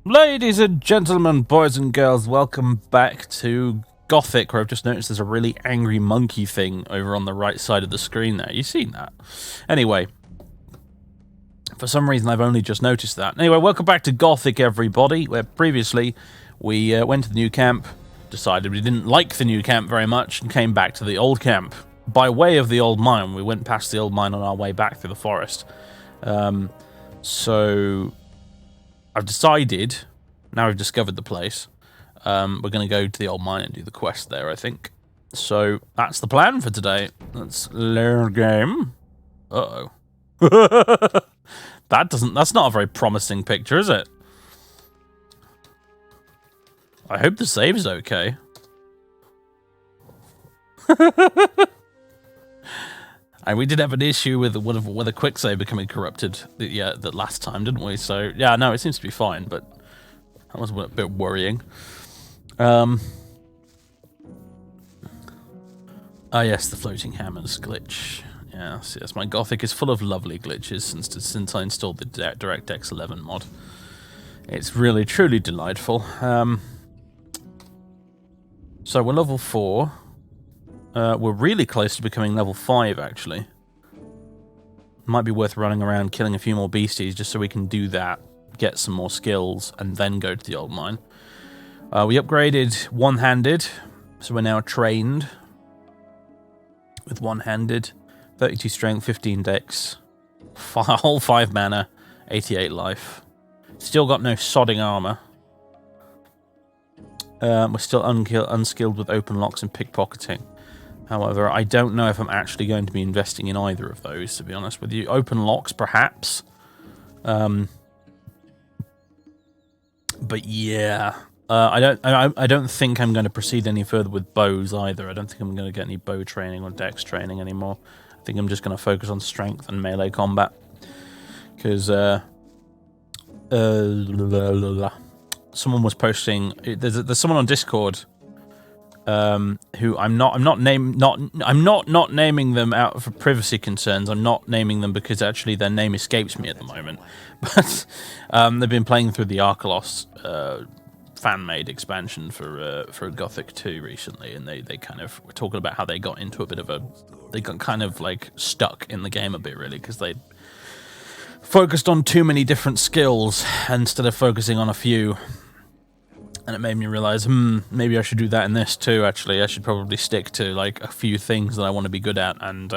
Ladies and gentlemen, boys and girls, welcome back to Gothic, where I've just noticed there's a really angry monkey thing over on the right side of the screen there. You seen that? Anyway, for some reason I've only just noticed that. Anyway, welcome back to Gothic, everybody, where previously we went to the new camp, decided we didn't like the new camp very much, and came back to the old camp. By way of the old mine, we went past the old mine on our way back through the forest. So I've decided, now we've discovered the place, we're going to go to the old mine and do the quest there, I think. So that's the plan for today. Let's learn game. Uh-oh. That's not a very promising picture, is it? I hope the save is okay. And we did have an issue with a quick save becoming corrupted that last time, didn't we? So, yeah, no, it seems to be fine, but that was a bit worrying. Ah, yes, the floating hammers glitch. Yes, my Gothic is full of lovely glitches since I installed the DirectX 11 mod. It's really, truly delightful. So we're level 4. We're really close to becoming level 5, actually. Might be worth running around killing a few more beasties just so we can do that, get some more skills, and then go to the old mine. We upgraded one-handed, so we're now trained with one-handed. 32 strength, 15 dex, whole 5 mana, 88 life. Still got no sodding armor. We're still unskilled with open locks and pickpocketing. However, I don't know if I'm actually going to be investing in either of those, to be honest with you. Open locks, perhaps. But yeah, I don't think I'm going to proceed any further with bows either. I don't think I'm going to get any bow training or dex training anymore. I think I'm just going to focus on strength and melee combat. Because someone was posting. There's someone on Discord. Who I'm not naming them out for privacy concerns. I'm not naming them because actually their name escapes me at the moment. But they've been playing through the Arkalos fan-made expansion for Gothic 2 recently, and they kind of were talking about how they got into a bit of they got kind of like stuck in the game a bit, really, because they focused on too many different skills instead of focusing on a few. And it made me realize, maybe I should do that in this too, actually. I should probably stick to, like, a few things that I want to be good at and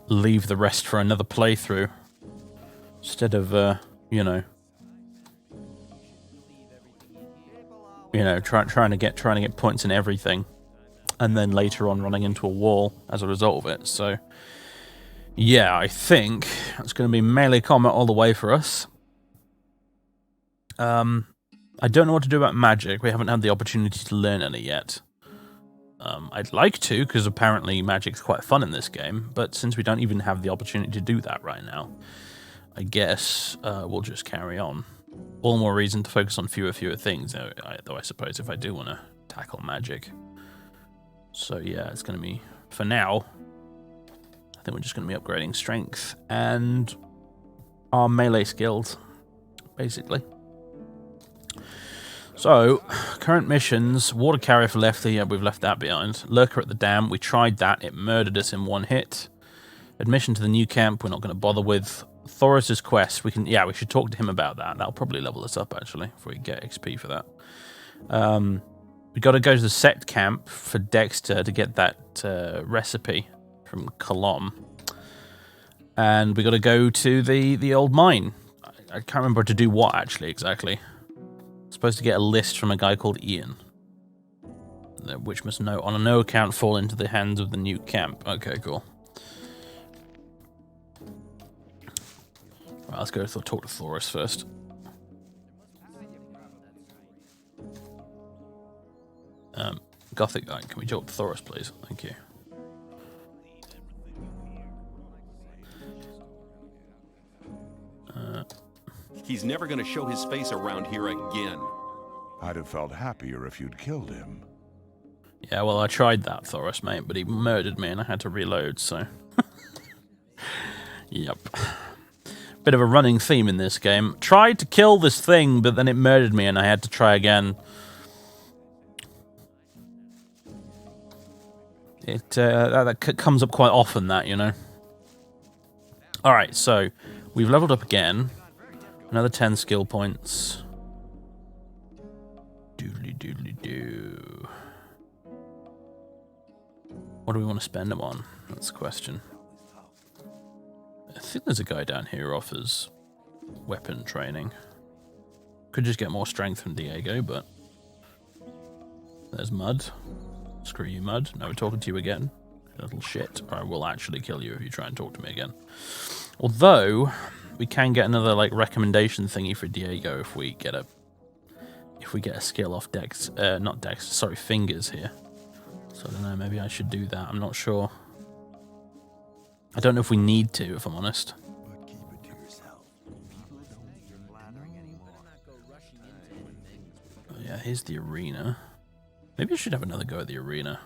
leave the rest for another playthrough. Instead of, trying to get points in everything. And then later on running into a wall as a result of it. So, yeah, I think it's going to be melee combat all the way for us. I don't know what to do about magic. We haven't had the opportunity to learn any yet. I'd like to, because apparently magic's quite fun in this game, but since we don't even have the opportunity to do that right now, I guess we'll just carry on. All more reason to focus on fewer things, though I suppose if I do want to tackle magic. So yeah, it's going to be, for now, I think we're just going to be upgrading strength and our melee skills, basically. So, current missions, water carrier for Lefty, yeah, we've left that behind. Lurker at the dam, we tried that, it murdered us in one hit. Admission to the new camp, we're not going to bother with. Thoris's quest, we should talk to him about that. That'll probably level us up, actually, if we get XP for that. We got to go to the sect camp for Dexter to get that recipe from Colom. And we got to go to the old mine. I can't remember to do what, actually, exactly. Supposed to get a list from a guy called Ian, which must on no account fall into the hands of the new camp. Okay, cool. Right, let's go talk to Thoris first. Gothic, can we talk to Thoris, please? Thank you. He's never going to show his face around here again. I'd have felt happier if you'd killed him. Yeah, well, I tried that, Thoris, mate, but he murdered me and I had to reload, so... Yep. Bit of a running theme in this game. Tried to kill this thing, but then it murdered me and I had to try again. That comes up quite often, that, you know. Alright, so we've leveled up again. Another 10 skill points. Doodly doodly doo. What do we want to spend them on? That's the question. I think there's a guy down here who offers weapon training. Could just get more strength from Diego, but... There's Mud. Screw you, Mud. Now we're talking to you again. Little shit. Or I will actually kill you if you try and talk to me again. Although, we can get another, like, recommendation thingy for Diego if we get a skill off Dex, not Dex, sorry, Fingers here. So I don't know, maybe I should do that, I'm not sure. I don't know if we need to, if I'm honest. Oh yeah, here's the arena. Maybe I should have another go at the arena.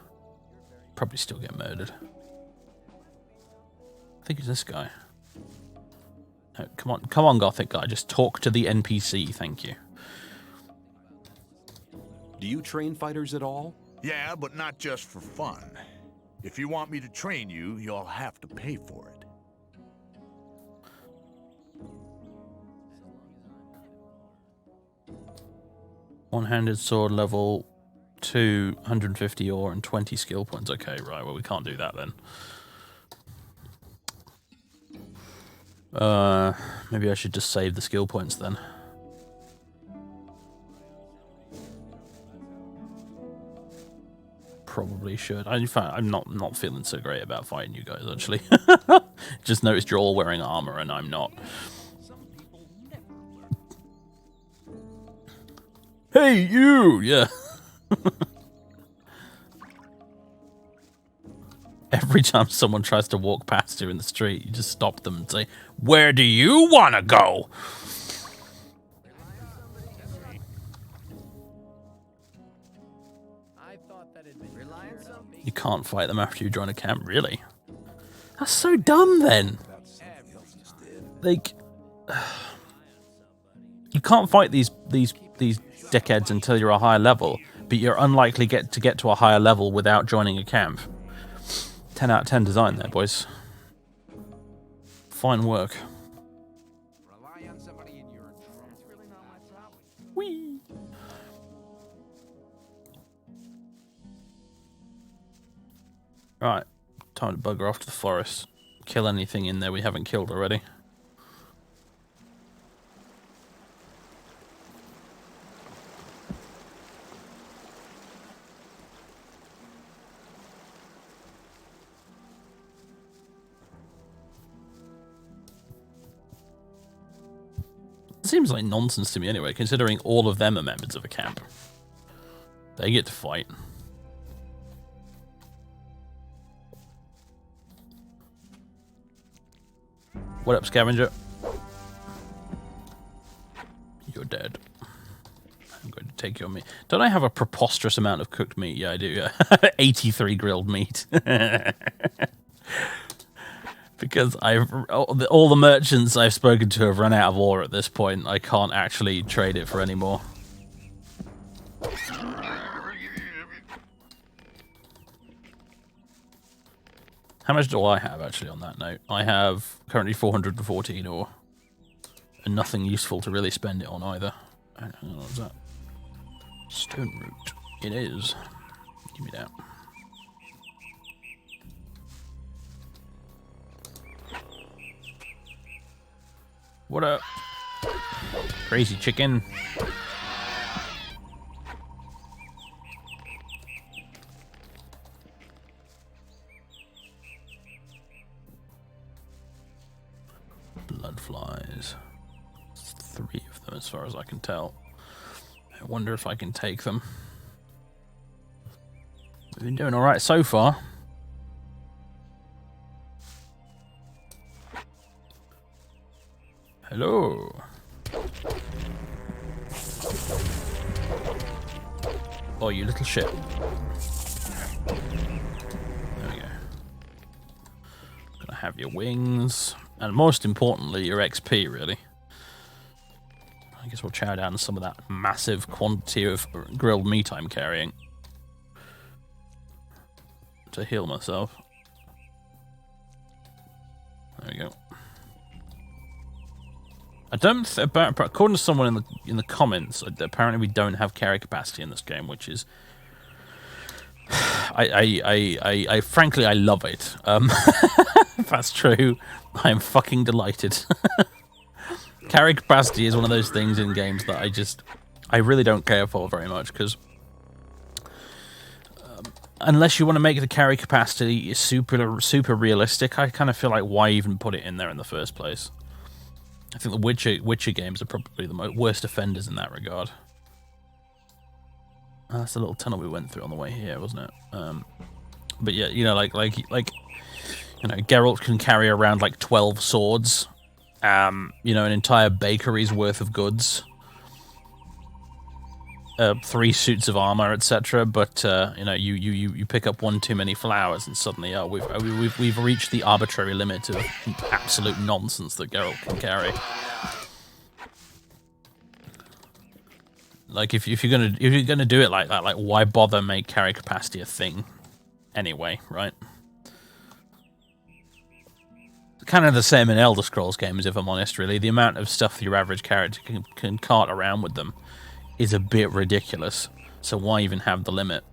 Probably still get murdered. I think it's this guy. No, come on, Gothic guy, just talk to the NPC, thank you. Do you train fighters at all? Yeah, but not just for fun. If you want me to train you, you'll have to pay for it. One-handed sword level 2, 150 ore and 20 skill points. Okay, right, well we can't do that then. Maybe I should just save the skill points then. Probably should. In fact, I'm not feeling so great about fighting you guys, actually. Just noticed you're all wearing armor and I'm not. Hey, you! Yeah. Every time someone tries to walk past you in the street, you just stop them and say, "Where do you want to go?" You can't fight them after you join a camp, really? That's so dumb, then. Like, you can't fight these dickheads until you're a higher level, but you're unlikely to get to a higher level without joining a camp. 10 out of 10 design there, boys. Fine work. Whee! Right, time to bugger off to the forest. Kill anything in there we haven't killed already. Seems like nonsense to me anyway, considering all of them are members of a camp. They get to fight. What up, scavenger? You're dead. I'm going to take your meat. Don't I have a preposterous amount of cooked meat? Yeah, I do. Yeah. 83 grilled meat. Because all the merchants I've spoken to have run out of ore at this point. I can't actually trade it for any more. How much do I have, actually, on that note? I have currently 414 ore. And nothing useful to really spend it on, either. I don't know, what's that? Stone root. It is. Give me that. What up? Crazy chicken. Blood flies. 3 of them as far as I can tell. I wonder if I can take them. We've been doing alright so far. Hello. Oh, you little shit. There we go. Gonna have your wings. And most importantly, your XP, really. I guess we'll chow down some of that massive quantity of grilled meat I'm carrying. To heal myself. There we go. I don't. According to someone in the comments, apparently we don't have carry capacity in this game, which is. I frankly I love it. If that's true, I am fucking delighted. Carry capacity is one of those things in games that I really don't care for very much, because unless you want to make the carry capacity super realistic, I kind of feel like why even put it in there in the first place? I think the Witcher games are probably the worst offenders in that regard. That's the little tunnel we went through on the way here, wasn't it? But yeah, you know, like you know, Geralt can carry around like 12 swords, you know, an entire bakery's worth of goods, 3 suits of armor, etc. But you know, you pick up one too many flowers, and suddenly, we've reached the arbitrary limit of absolute nonsense that Geralt can carry. Like if you're gonna do it like that, like why bother make carry capacity a thing anyway, right? Kind of the same in Elder Scrolls games, if I'm honest. Really, the amount of stuff your average character can cart around with them is a bit ridiculous. So why even have the limit?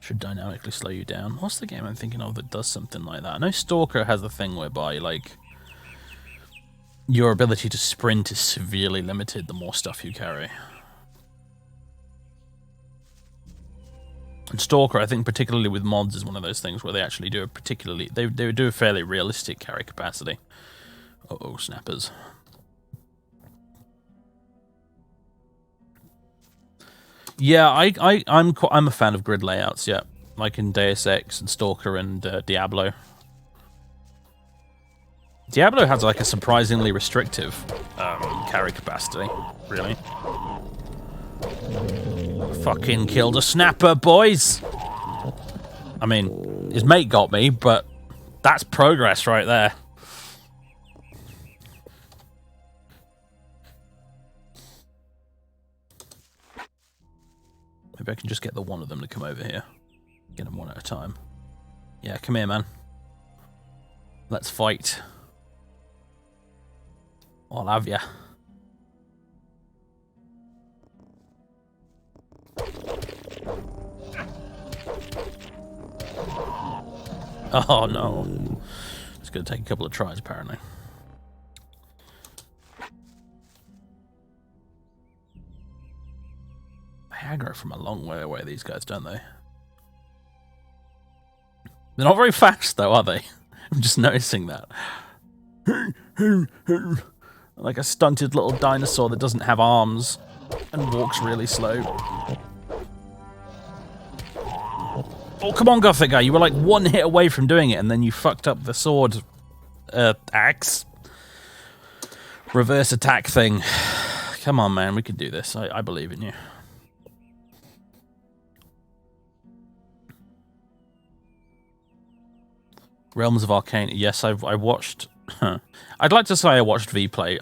Should dynamically slow you down. What's the game I'm thinking of that does something like that? I know Stalker has the thing whereby, like, your ability to sprint is severely limited the more stuff you carry. And Stalker, I think, particularly with mods, is one of those things where they actually do they do a fairly realistic carry capacity. Uh-oh, snappers. Yeah, I'm a fan of grid layouts. Yeah, like in Deus Ex and Stalker and Diablo. Diablo has like a surprisingly restrictive carry capacity. Really. Fucking killed a snapper, boys. I mean, his mate got me, but that's progress right there. Maybe I can just get the one of them to come over here. Get them one at a time. Yeah, come here, man. Let's fight. I'll have ya. Oh no. It's gonna take a couple of tries, apparently. They aggro from a long way away, these guys, don't they? They're not very fast, though, are they? I'm just noticing that. Like a stunted little dinosaur that doesn't have arms and walks really slow. Oh, come on, Gothic guy. You were like one hit away from doing it, and then you fucked up the sword axe reverse attack thing. Come on, man. We can do this. I believe in you. Realms of Arcane. Yes, I watched. I'd like to say I watched V play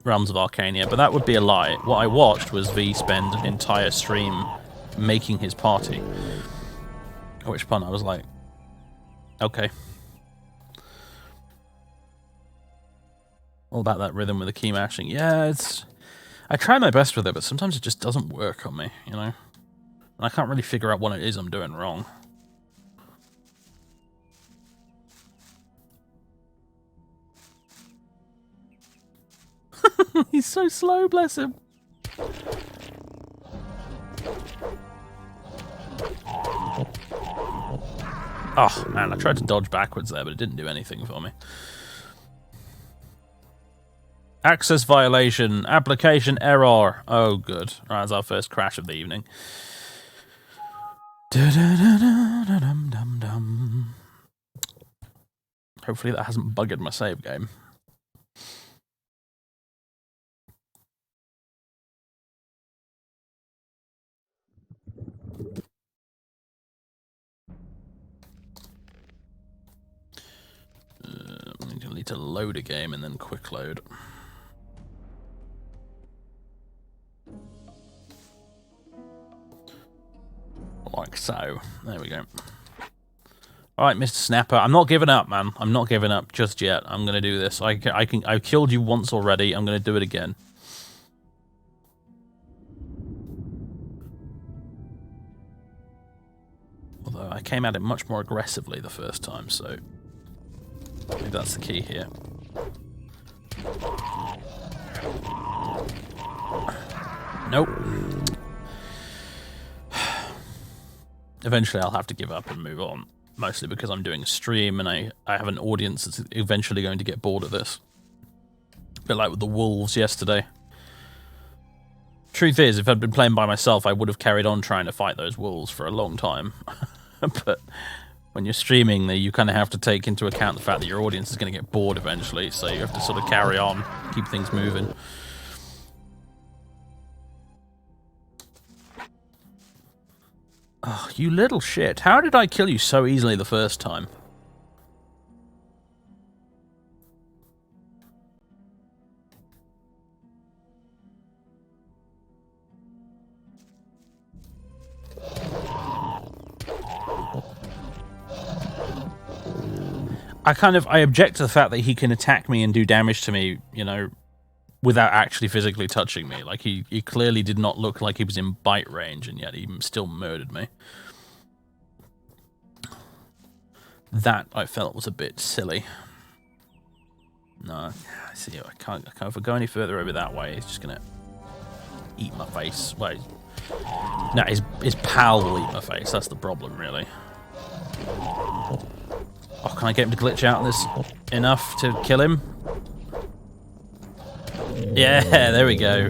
Realms of Arcania, but that would be a lie. What I watched was V spend an entire stream making his party. At which point I was like, okay. All about that rhythm with the key mashing. Yeah, I try my best with it, but sometimes it just doesn't work on me, you know? And I can't really figure out what it is I'm doing wrong. He's so slow, bless him. Oh, man, I tried to dodge backwards there, but it didn't do anything for me. Access violation. Application error. Oh, good. Right, that's our first crash of the evening. Hopefully that hasn't buggered my save game. to load a game and then quick load. Like so. There we go. Alright, Mr. Snapper. I'm not giving up, man. I'm not giving up just yet. I'm going to do this. I've killed you once already. I'm going to do it again. Although I came at it much more aggressively the first time, so maybe that's the key here. Nope. Eventually I'll have to give up and move on. Mostly because I'm doing a stream and I have an audience that's eventually going to get bored of this. A bit like with the wolves yesterday. Truth is, if I'd been playing by myself, I would have carried on trying to fight those wolves for a long time. But when you're streaming, you kind of have to take into account the fact that your audience is going to get bored eventually, so you have to sort of carry on, keep things moving. Oh, you little shit. How did I kill you so easily the first time? I object to the fact that he can attack me and do damage to me, you know, without actually physically touching me. Like, he clearly did not look like he was in bite range, and yet he still murdered me. That, I felt, was a bit silly. No, I see, I can't, if I go any further over that way, he's just gonna eat my face. Wait. No, his pal will eat my face, that's the problem, really. Oh, can I get him to glitch out on this enough to kill him? Yeah, there we go.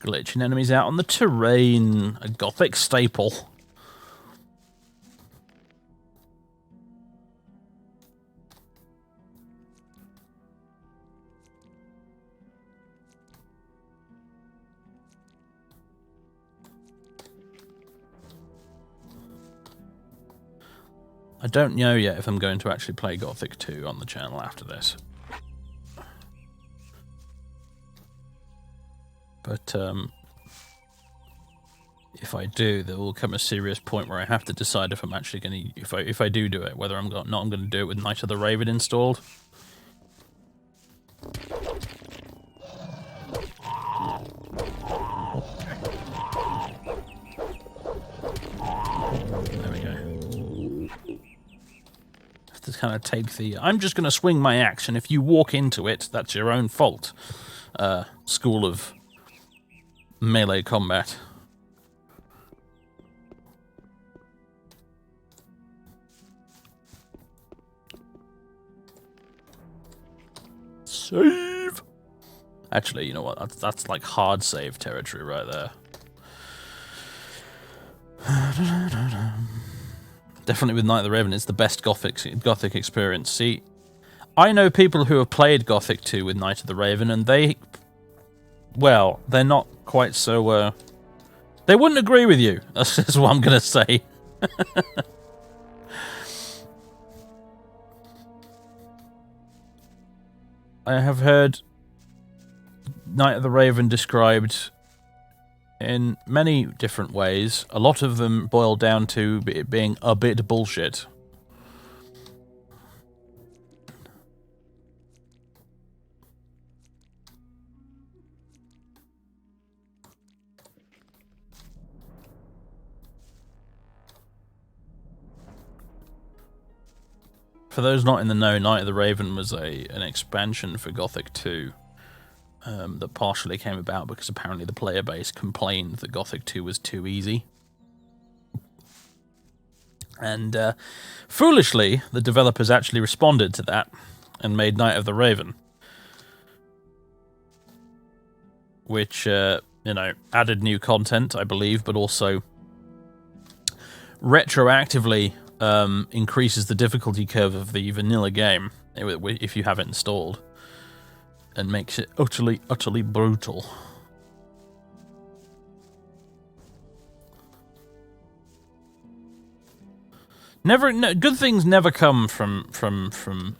Glitching enemies out on the terrain. A Gothic staple. I don't know yet if I'm going to actually play Gothic 2 on the channel after this. But if I do, there will come a serious point where I have to decide if I'm actually going to, if I do it, whether I'm going to do it with Night of the Raven installed. There we go. Have to kind of take the, I'm just going to swing my axe, and if you walk into it, that's your own fault. School of melee combat. Save! Actually, you know what? That's like hard save territory right there. Definitely with Night of the Raven, it's the best Gothic experience. See, I know people who have played Gothic 2 with Night of the Raven, and they... well, they're not quite so, they wouldn't agree with you. That's what I'm going to say. I have heard Night of the Raven described in many different ways. A lot of them boil down to it being a bit bullshit. For those not in the know, Night of the Raven was an expansion for Gothic 2 that partially came about because apparently the player base complained that Gothic 2 was too easy. And foolishly, the developers actually responded to that and made Night of the Raven, which, you know, added new content, I believe, but also retroactively increases the difficulty curve of the vanilla game if you have it installed, and makes it utterly brutal. Good things never come from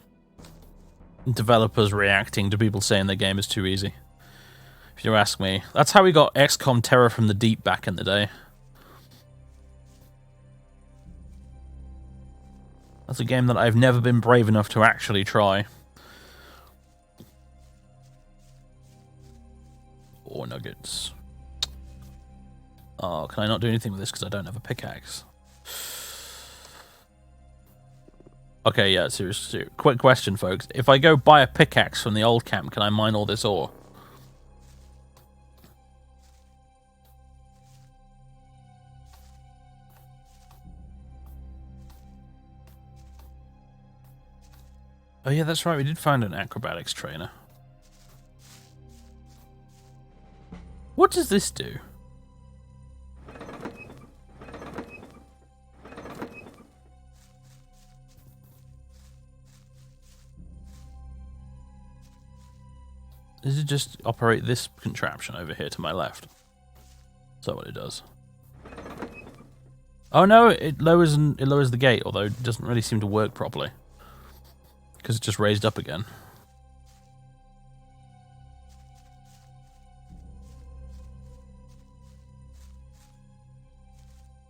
developers reacting to people saying their game is too easy. If you ask me. That's how we got XCOM Terror from the Deep back in the day. That's a game that I've never been brave enough to actually try. Ore nuggets. Oh, can I not do anything with this because I don't have a pickaxe? Okay, yeah, seriously. Quick question, folks. If I go buy a pickaxe from the old camp, can I mine all this ore? Oh yeah, that's right, we did find an acrobatics trainer. What does this do? Does it just operate this contraption over here to my left? Is that what it does? Oh no, it lowers the gate, although it doesn't really seem to work properly. Because it's just raised up again.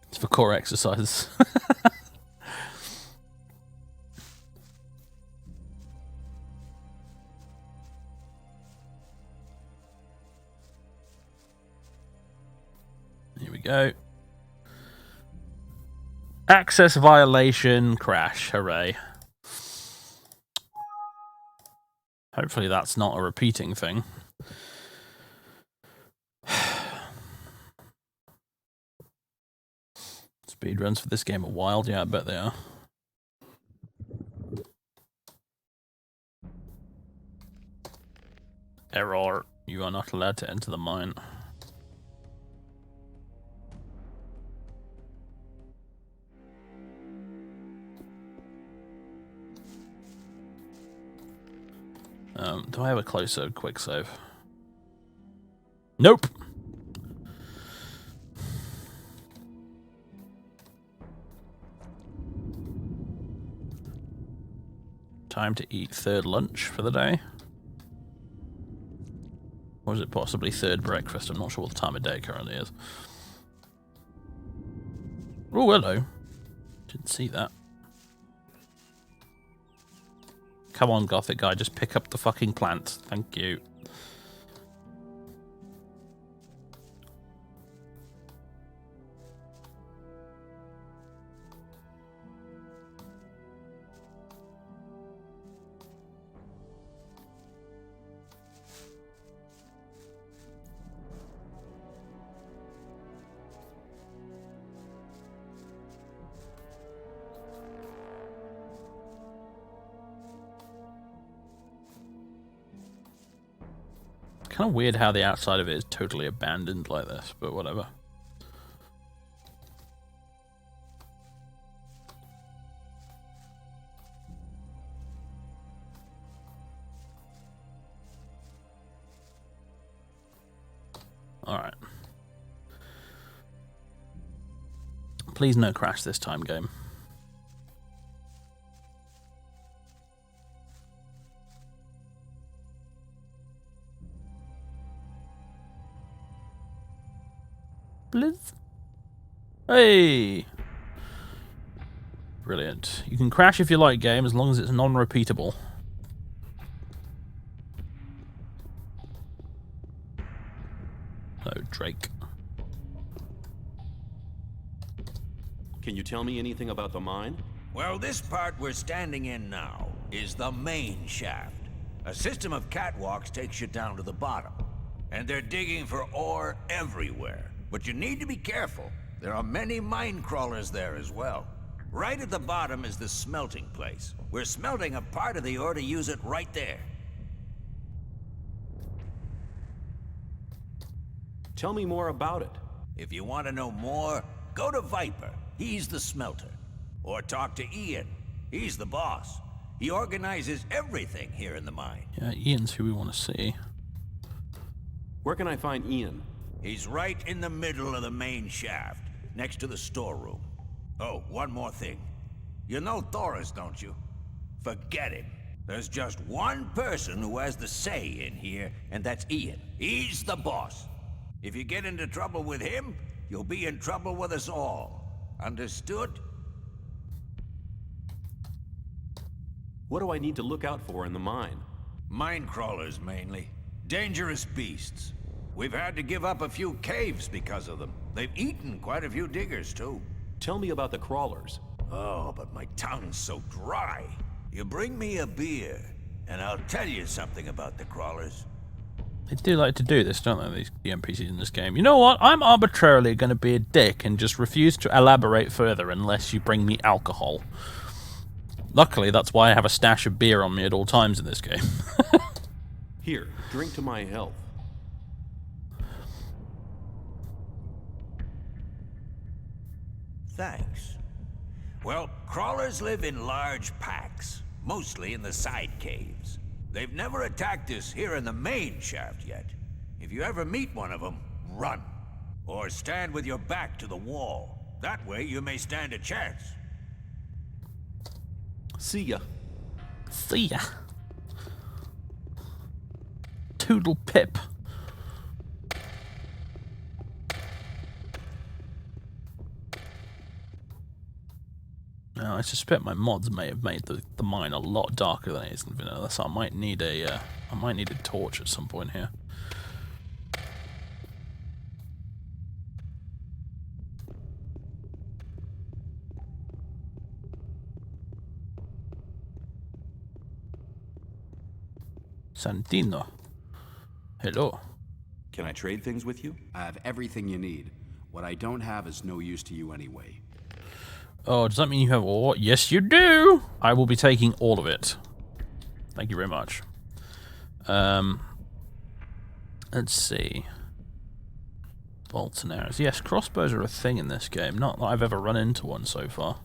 It's for core exercises. Here we go. Access violation, crash, hooray. Hopefully that's not a repeating thing. Speedruns for this game are wild, yeah, I bet they are. Error, you are not allowed to enter the mine. Do I have a closer quick save? Nope. Time to eat third lunch for the day. Or is it possibly third breakfast? I'm not sure what the time of day currently is. Oh, hello. Didn't see that. Come on, Gothic guy, just pick up the fucking plant. Thank you. Kind of weird how the outside of it is totally abandoned like this, but whatever. Alright. Please no crash this time, game. Blizz. Hey! Brilliant. You can crash if you like, game, as long as it's non-repeatable. Oh, Drake. Can you tell me anything about the mine? Well, this part we're standing in now is the main shaft. A system of catwalks takes you down to the bottom. And they're digging for ore everywhere. But you need to be careful. There are many mine crawlers there as well. Right at the bottom is the smelting place. We're smelting a part of the ore to use it right there. Tell me more about it. If you want to know more, go to Viper. He's the smelter. Or talk to Ian. He's the boss. He organizes everything here in the mine. Yeah, Ian's who we want to see. Where can I find Ian? He's right in the middle of the main shaft, next to the storeroom. Oh, one more thing. You know Thoris, don't you? Forget him. There's just one person who has the say in here, and that's Ian. He's the boss. If you get into trouble with him, you'll be in trouble with us all. Understood? What do I need to look out for in the mine? Mine crawlers, mainly. Dangerous beasts. We've had to give up a few caves because of them. They've eaten quite a few diggers, too. Tell me about the crawlers. Oh, but my tongue's so dry. You bring me a beer, and I'll tell you something about the crawlers. They do like to do this, don't they, the NPCs in this game? You know what? I'm arbitrarily going to be a dick and just refuse to elaborate further unless you bring me alcohol. Luckily, that's why I have a stash of beer on me at all times in this game. Here, drink to my health. Thanks. Well, crawlers live in large packs, mostly in the side caves. They've never attacked us here in the main shaft yet. If you ever meet one of them, run. Or stand with your back to the wall. That way you may stand a chance. See ya. See ya. Toodle pip. Now, I suspect my mods may have made the mine a lot darker than it is in vanilla, so I might need a torch at some point here. Santino. Hello. Can I trade things with you? I have everything you need. What I don't have is no use to you anyway. Oh, does that mean you have all? Yes, you do! I will be taking all of it. Thank you very much. Let's see. Bolts and arrows. Yes, crossbows are a thing in this game. Not that I've ever run into one so far.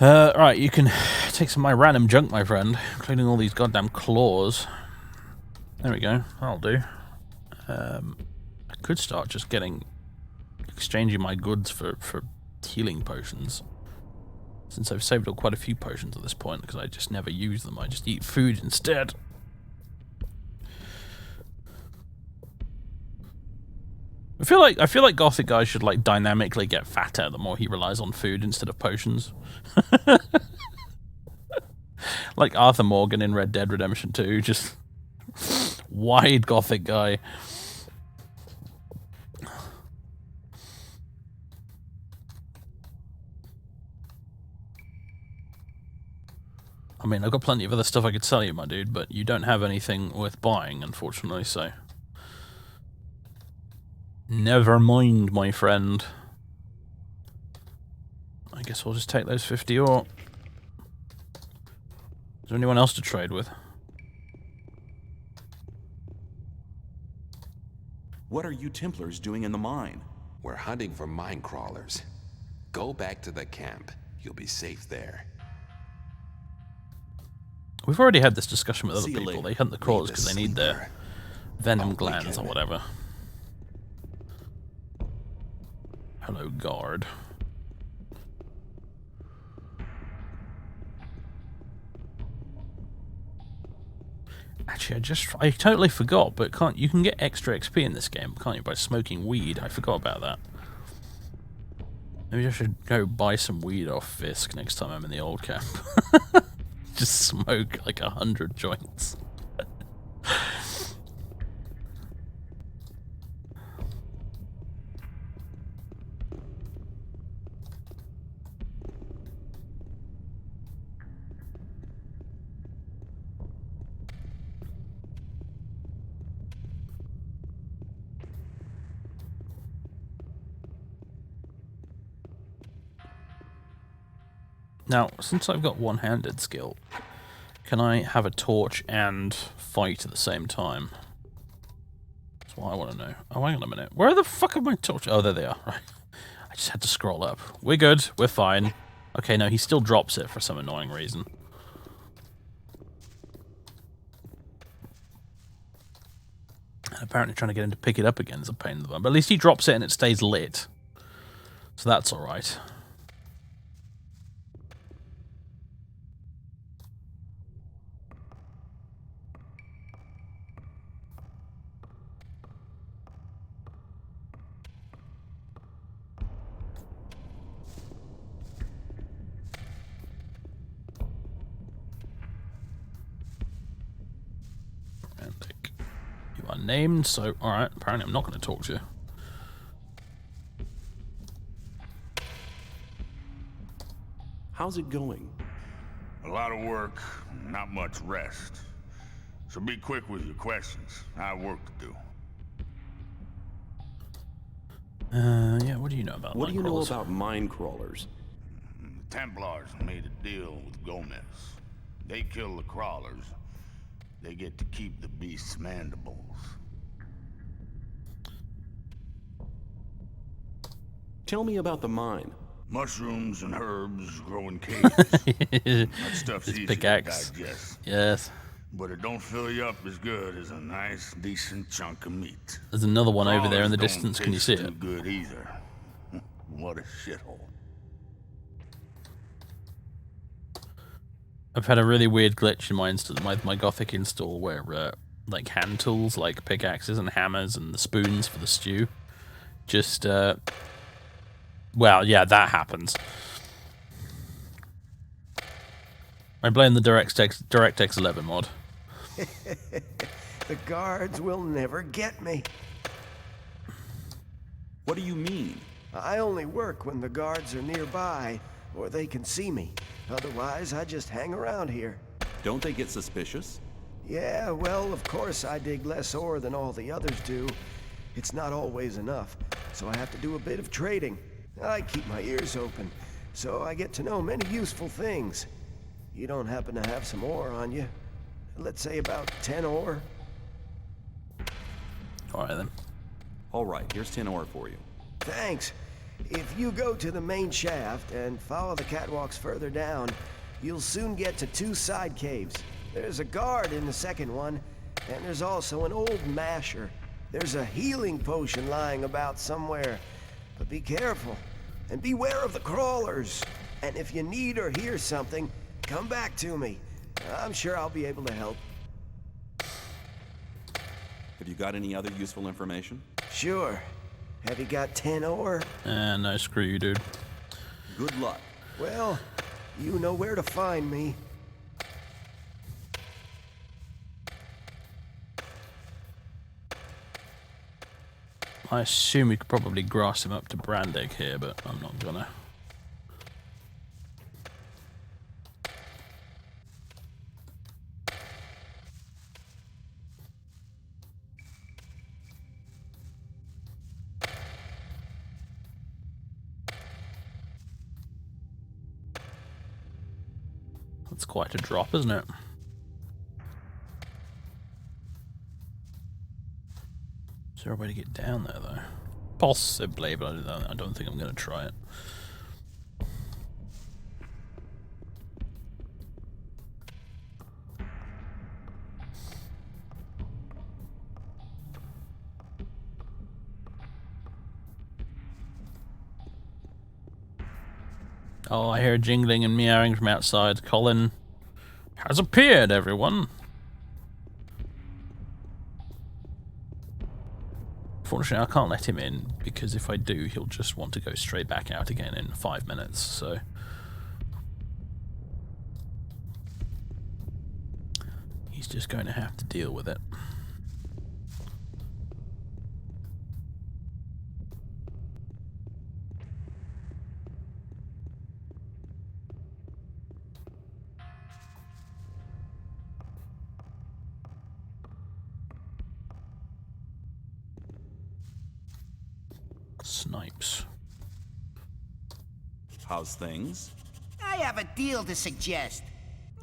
Right, you can take some of my random junk, my friend, including all these goddamn claws. There we go. That'll do. I could start just exchanging my goods for healing potions, since I've saved up quite a few potions at this point because I just never use them. I just eat food instead. I feel like Gothic guys should like dynamically get fatter the more he relies on food instead of potions. Like Arthur Morgan in Red Dead Redemption 2, just wide Gothic guy. I mean, I've got plenty of other stuff I could sell you, my dude, but you don't have anything worth buying, unfortunately, so... Never mind, my friend. I guess we'll just take those 50 ore. Is there anyone else to trade with? What are you Templars doing in the mine? We're hunting for mine crawlers. Go back to the camp. You'll be safe there. We've already had this discussion with other See you people. later. They hunt the crawlers because they need their venom I'll glands weaken or it. whatever. Hello, guard. Actually, I totally forgot, but you can get extra XP in this game, can't you, by smoking weed? I forgot about that. Maybe I should go buy some weed off Fisk next time I'm in the old camp. Just smoke like 100 joints. Now, since I've got one-handed skill, can I have a torch and fight at the same time? That's what I want to know. Oh, hang on a minute. Where the fuck are my torches? Oh, there they are. Right. I just had to scroll up. We're good. We're fine. Okay, no, he still drops it for some annoying reason. And apparently trying to get him to pick it up again is a pain in the bum. But at least he drops it and it stays lit. So that's alright. named, so alright, apparently I'm not going to talk to you. How's it going? A lot of work, not much rest. So be quick with your questions. I have work to do. Yeah, what do you know about What do you know Nightcrawlers? about mine crawlers? The Templars made a deal with Gomez. They kill the crawlers. They get to keep the beast's mandibles. Tell me about the mine. Mushrooms and herbs grow in caves. That stuff's It's easy to pickaxe. digest. Yes. But it don't fill you up as good as a nice, decent chunk of meat. There's another one over there in the Crawlers distance. don't Can you see taste it? too good either. What a shithole. I've had a really weird glitch in my Gothic install where like hand tools like pickaxes and hammers and the spoons for the stew just well, yeah, that happens. I blame the DirectX 11 mod. The guards will never get me. What do you mean? I only work when the guards are nearby, or they can see me. Otherwise, I just hang around here. Don't they get suspicious? Yeah, well, of course I dig less ore than all the others do. It's not always enough, so I have to do a bit of trading. I keep my ears open, so I get to know many useful things. You don't happen to have some ore on you? Let's say about 10 ore? Alright then. All right, here's 10 ore for you. Thanks. If you go to the main shaft and follow the catwalks further down, you'll soon get to 2 side caves. There's a guard in the second one, and there's also an old masher. There's a healing potion lying about somewhere. But be careful, and beware of the crawlers. And if you need or hear something, come back to me. I'm sure I'll be able to help. Have you got any other useful information? Sure. Have you got 10 ore? No, screw you, dude. Good luck. Well, you know where to find me. I assume we could probably grass him up to Brandig here, but I'm not gonna. That's quite a drop, isn't it? Is there a way to get down there, though? Possibly, but I don't think I'm going to try it. Oh, I hear jingling and meowing from outside. Colin has appeared, everyone. Fortunately, I can't let him in, because if I do, he'll just want to go straight back out again in 5 minutes, so... he's just going to have to deal with it. Snipes. How's things? I have a deal to suggest.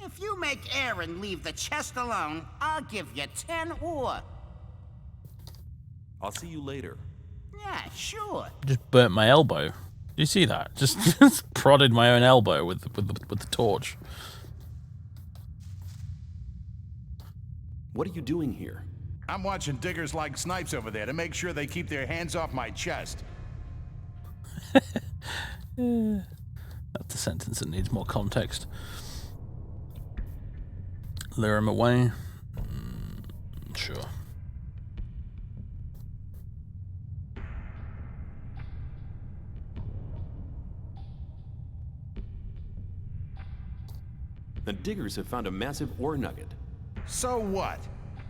If you make Aaron leave the chest alone, I'll give you 10 ore. I'll see you later. Yeah, sure. Just burnt my elbow. Do you see that? Just prodded my own elbow with the torch. What are you doing here? I'm watching diggers like snipes over there to make sure they keep their hands off my chest. That's a sentence that needs more context. Lure him away. Sure. The diggers have found a massive ore nugget. So what?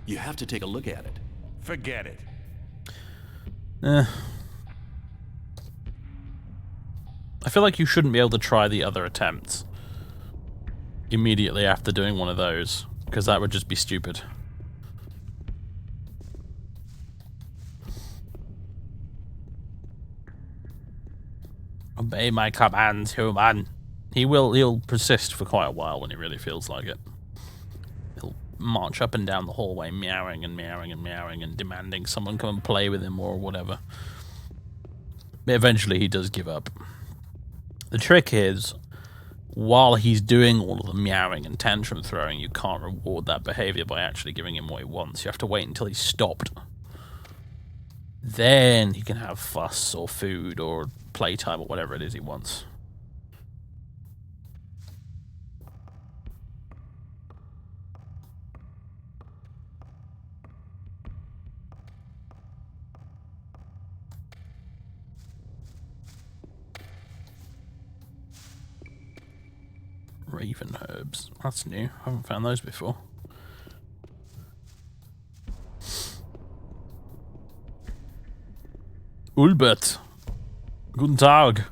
You have to take a look at it. Forget it. I feel like you shouldn't be able to try the other attempts immediately after doing one of those, because that would just be stupid. Obey my commands, human. He'll persist for quite a while when he really feels like it. He'll march up and down the hallway meowing and meowing and meowing and demanding someone come and play with him or whatever. But eventually he does give up. The trick is, while he's doing all of the meowing and tantrum throwing, you can't reward that behavior by actually giving him what he wants. You have to wait until he's stopped. Then he can have fuss or food or playtime or whatever it is he wants. Raven herbs. That's new. I haven't found those before. Ulbert. Guten Tag.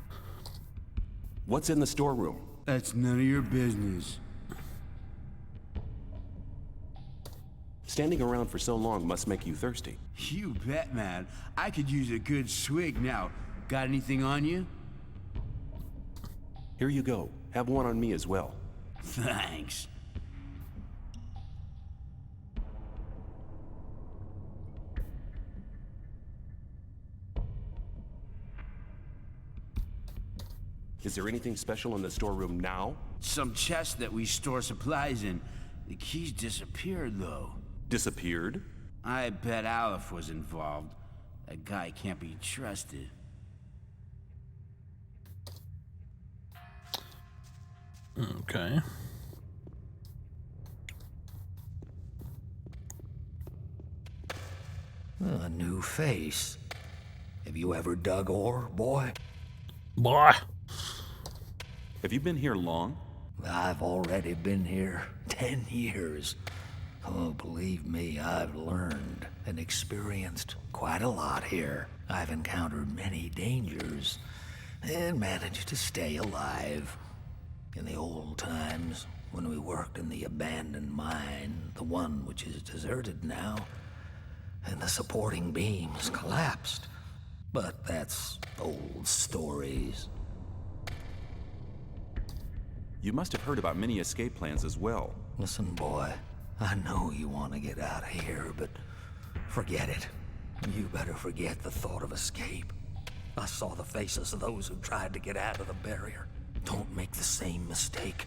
What's in the storeroom? That's none of your business. Standing around for so long must make you thirsty. You bet, man. I could use a good swig now. Got anything on you? Here you go. Have one on me as well. Thanks. Is there anything special in the storeroom now? Some chest that we store supplies in. The keys disappeared, though. Disappeared? I bet Aleph was involved. That guy can't be trusted. Okay. A new face. Have you ever dug ore, boy? Boy. Have you been here long? I've already been here 10 years. Oh, believe me, I've learned and experienced quite a lot here. I've encountered many dangers and managed to stay alive. In the old times, when we worked in the abandoned mine, the one which is deserted now, and the supporting beams collapsed. But that's old stories. You must have heard about many escape plans as well. Listen, boy, I know you want to get out of here, but forget it. You better forget the thought of escape. I saw the faces of those who tried to get out of the barrier. Don't make the same mistake.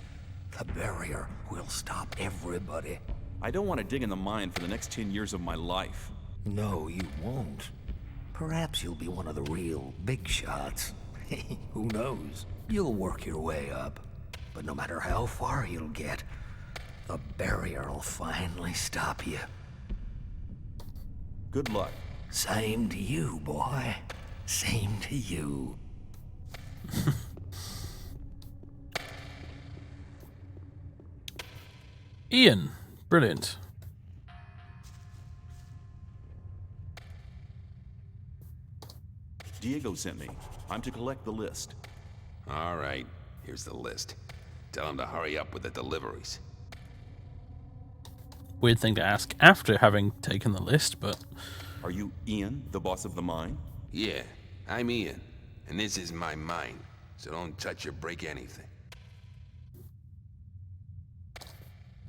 The barrier will stop everybody. I don't want to dig in the mine for the next 10 years of my life. No, you won't. Perhaps you'll be one of the real big shots. Who knows? You'll work your way up. But no matter how far you'll get, the barrier will finally stop you. Good luck. Same to you, boy. Same to you. Ian. Brilliant. Diego sent me. I'm to collect the list. All right, here's the list. Tell him to hurry up with the deliveries. Weird thing to ask after having taken the list, but... Are you Ian, the boss of the mine? Yeah, I'm Ian, and this is my mine, so don't touch or break anything.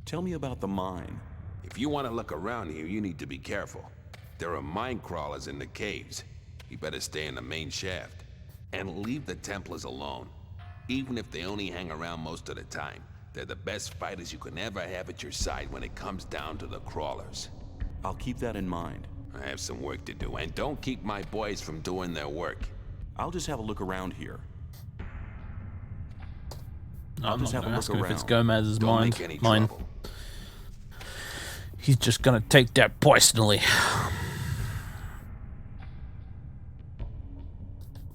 Tell me about the mine. If you want to look around here, you need to be careful. There are mine crawlers in the caves. You better stay in the main shaft. And leave the Templars alone. Even if they only hang around most of the time, they're the best fighters you can ever have at your side when it comes down to the crawlers. I'll keep that in mind. I have some work to do, and don't keep my boys from doing their work. I'll just have a look around here. I'm just not have going a to look ask him if it's around. Gomez's Don't mine. make any trouble. He's just going to take that personally.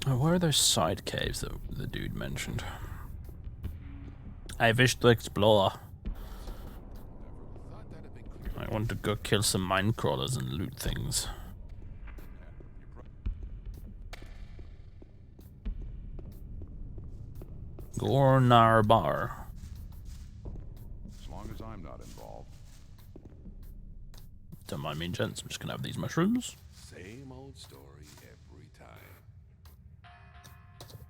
Oh, where are those side caves that the dude mentioned? I wish to explore. I want to go kill some mine crawlers and loot things. Gornar Bar. As long as I'm not involved. Don't mind me, gents. I'm just gonna have these mushrooms. Same old story every time.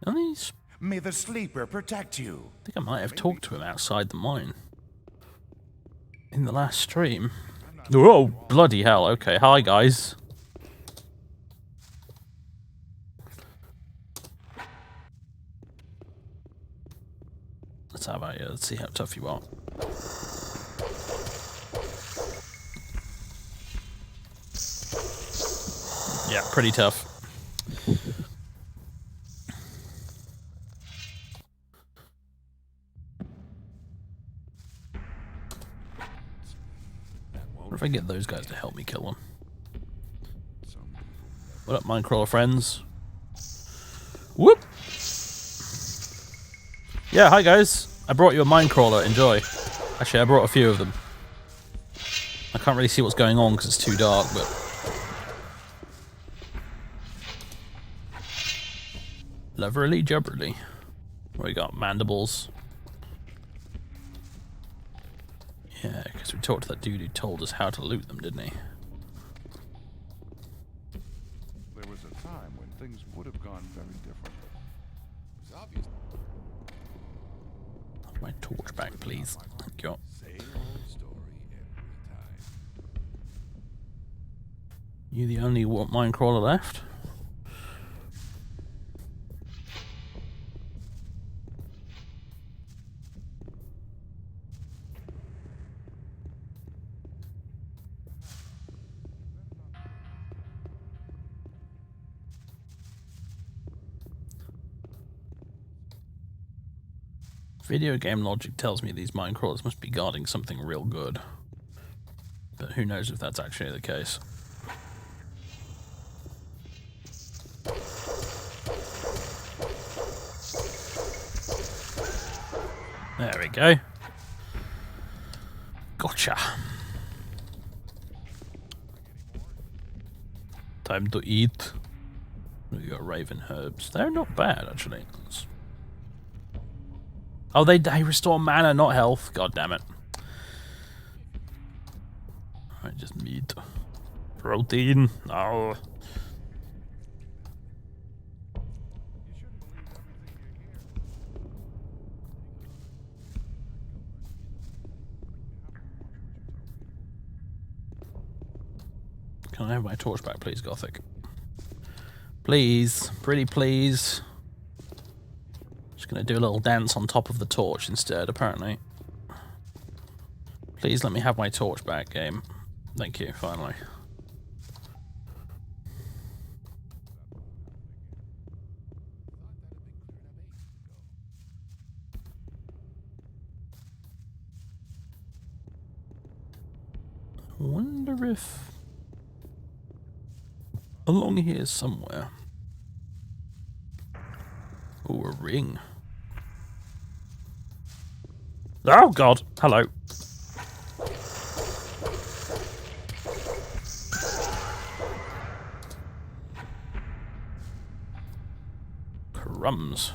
And these. May the sleeper protect you. I think I might have talked to him outside the mine. In the last stream. Oh, bloody hell. Okay, hi guys. Let's have a, let's see how tough you are. Yeah, pretty tough. What if I get those guys to help me kill them? What up, Minecrawler friends? Whoop! Yeah, hi guys. I brought you a Minecrawler. Enjoy. Actually, I brought a few of them. I can't really see what's going on because it's too dark, but... Loverly jubberly. What we got? Mandibles. Yeah, because we talked to that dude who told us how to loot them, didn't he? There was a time when things would have gone very differently. It's obvious. Have my torch back, please. Thank you. Same old story every time. You the only Minecrawler left? Video game logic tells me these Minecrawlers must be guarding something real good. But who knows if that's actually the case. There we go. Gotcha. Time to eat. We got raven herbs. They're not bad, actually. Oh, they restore mana, not health. God damn it. Alright, just meat. Protein. Oh. Can I have my torch back, please, Gothic? Please. Pretty please. Just gonna do a little dance on top of the torch instead, apparently. Please let me have my torch back, game. Thank you, finally. I wonder if... along here somewhere... Oh, a ring. Oh god, hello. Crumbs.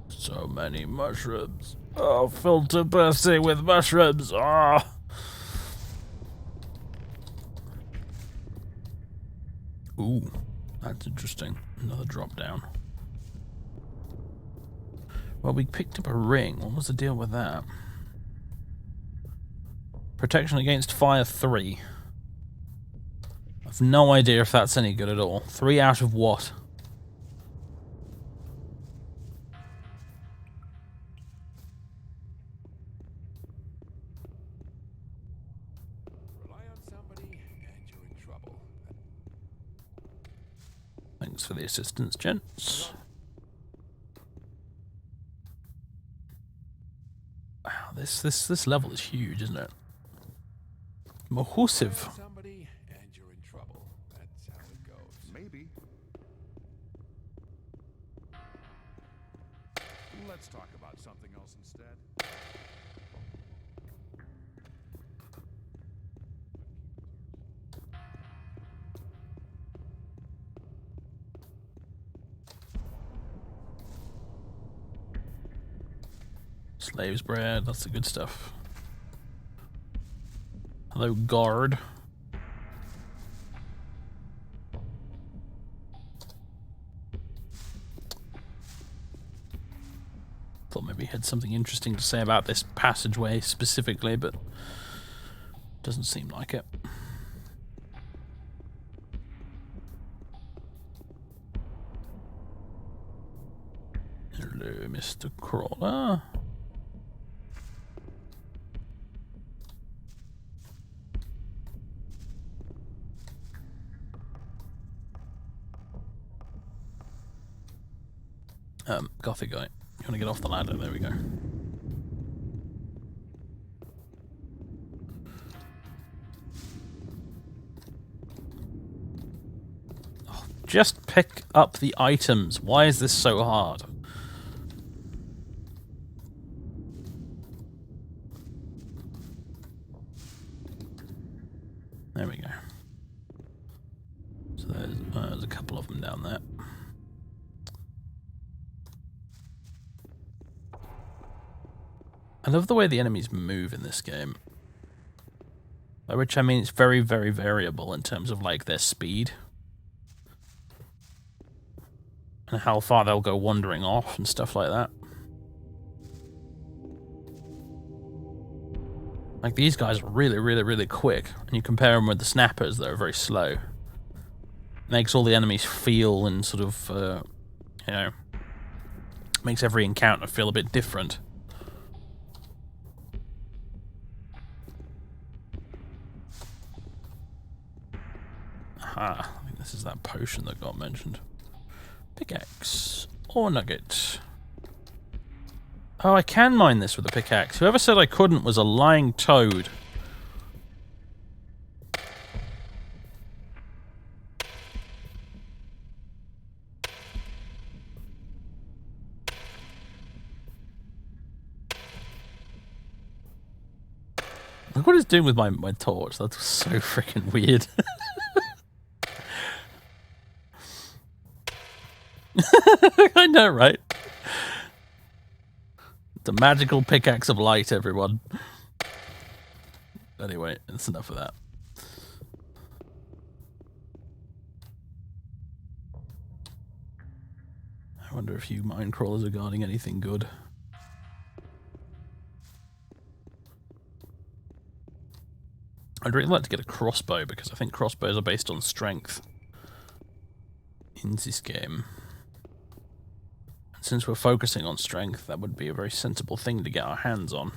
So many mushrooms. Oh, filter bursting with mushrooms. Ah. Ooh, that's interesting. Another drop down. Well, we picked up a ring. What was the deal with that? Protection against fire 3. I've no idea if that's any good at all. 3 out of what? Thanks for the assistance, gents. Wow, this level is huge, isn't it? Mahusive. Somebody and you're in trouble. That's how it goes. Maybe. Slaves bread, that's the good stuff. Hello, guard. Thought maybe he had something interesting to say about this passageway specifically, but doesn't seem like it. Hello, Mr. Crawler. Gothic guy. You want to get off the ladder? There we go. Oh, just pick up the items. Why is this so hard? There we go. So there's a couple of them down there. I love the way the enemies move in this game. By which I mean it's very, very variable in terms of like their speed. And how far they'll go wandering off and stuff like that. Like these guys are really, really, really quick. And you compare them with the snappers that are very slow. Makes all the enemies feel and sort of, you know, makes every encounter feel a bit different. Aha, I think this is that potion that got mentioned. Pickaxe or nugget. Oh, I can mine this with a pickaxe. Whoever said I couldn't was a lying toad. Look what it's doing with my torch. That's so freaking weird. I know, right? The magical pickaxe of light, everyone. Anyway, that's enough of that. I wonder if you mine crawlers are guarding anything good. I'd really like to get a crossbow because I think crossbows are based on strength in this game. And since we're focusing on strength, that would be a very sensible thing to get our hands on.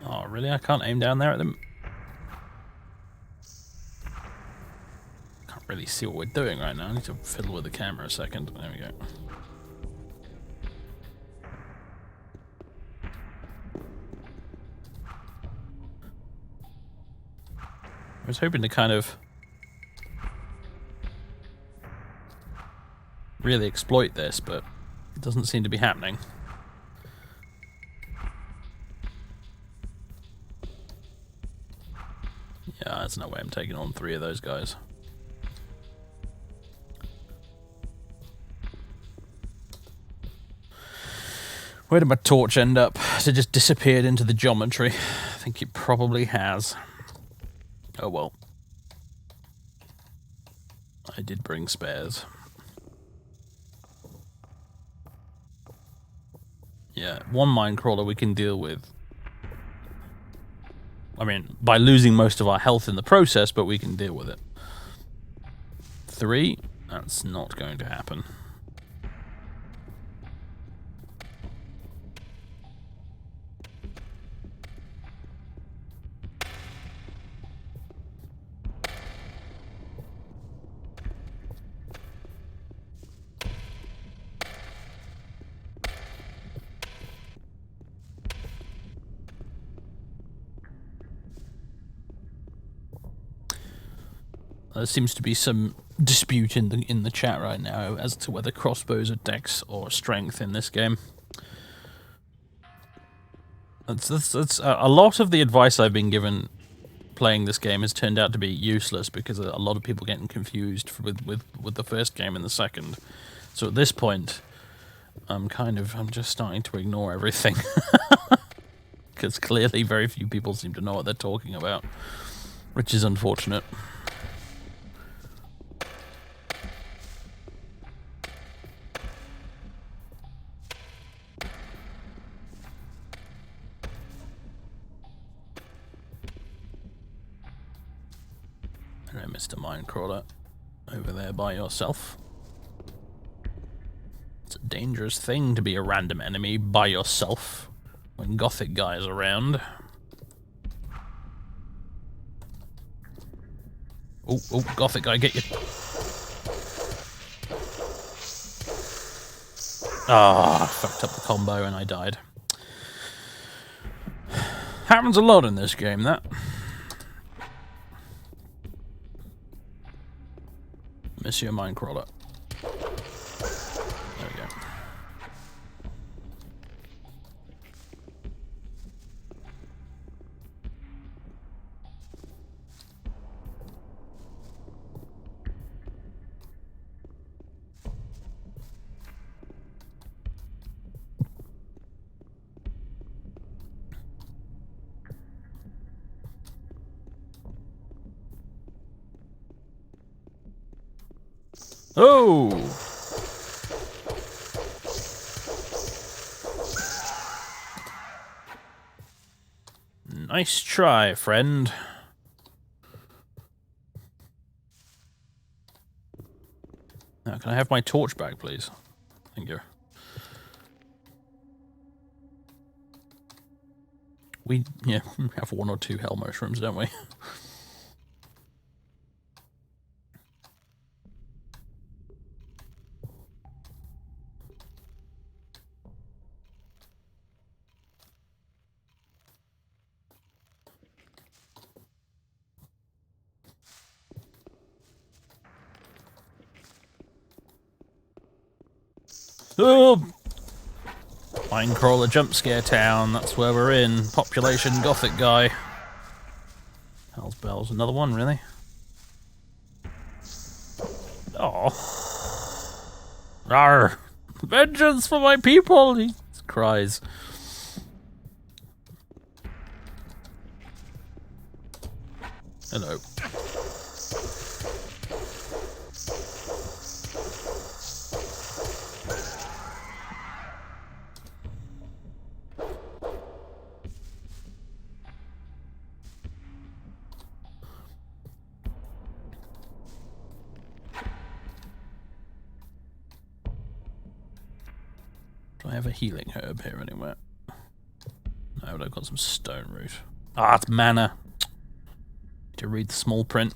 Oh, really? I can't aim down there at them? Can't really see what we're doing right now. I need to fiddle with the camera a second. There we go. I was hoping to kind of really exploit this, but it doesn't seem to be happening. Yeah, there's no way I'm taking on 3 of those guys. Where did my torch end up? Has it just disappeared into the geometry? I think it probably has. Oh well. I did bring spares. Yeah, one mine crawler we can deal with. I mean, by losing most of our health in the process, but we can deal with it. 3, that's not going to happen. There seems to be some dispute in the chat right now as to whether crossbows are dex or strength in this game. That's a lot of the advice I've been given playing this game has turned out to be useless because a lot of people getting confused with the first game and the second. So at this point, I'm just starting to ignore everything because clearly very few people seem to know what they're talking about, which is unfortunate. Hello, Mr. Minecrawler, over there by yourself. It's a dangerous thing to be a random enemy by yourself when Gothic guys around. Oh, Gothic guy, get you. Ah, fucked up the combo and I died. Happens a lot in this game, that. Monsieur Minecrawler. There we go. Oh! Nice try, friend. Now, can I have my torch back, please? Thank you. We, have one or two hell mushrooms, don't we? Oh! Minecrawler jump scare town, that's where we're in. Population Gothic guy. Hell's bells, another one, really? Oh. Rawr! Vengeance for my people! He cries. Hello. Do I have a healing herb here anywhere? No, but I've got some stone root. Ah, it's mana. Need to read the small print.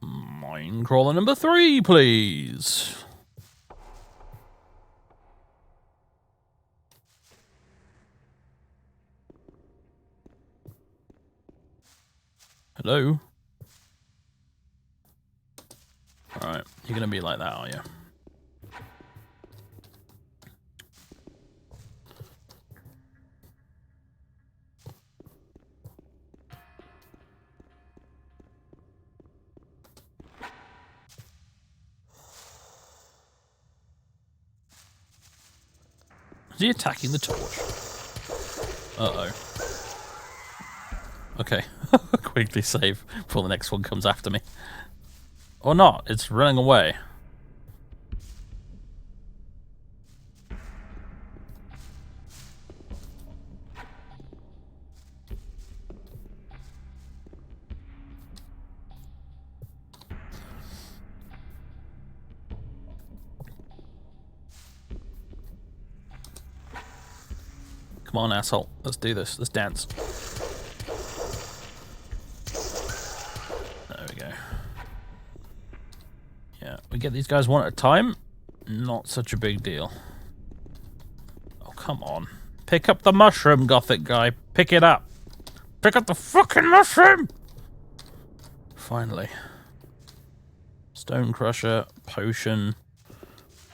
Minecrawler number 3, please. Hello? Alright, you're gonna be like that, are you? Is he attacking the torch? Uh-oh. Okay. Quickly save before the next one comes after me. Or not, it's running away. Come on, asshole. Let's do this. Let's dance. There we go. Yeah, we get these guys one at a time. Not such a big deal. Oh, come on. Pick up the mushroom, Gothic guy. Pick it up. Pick up the fucking mushroom! Finally. Stone Crusher, potion.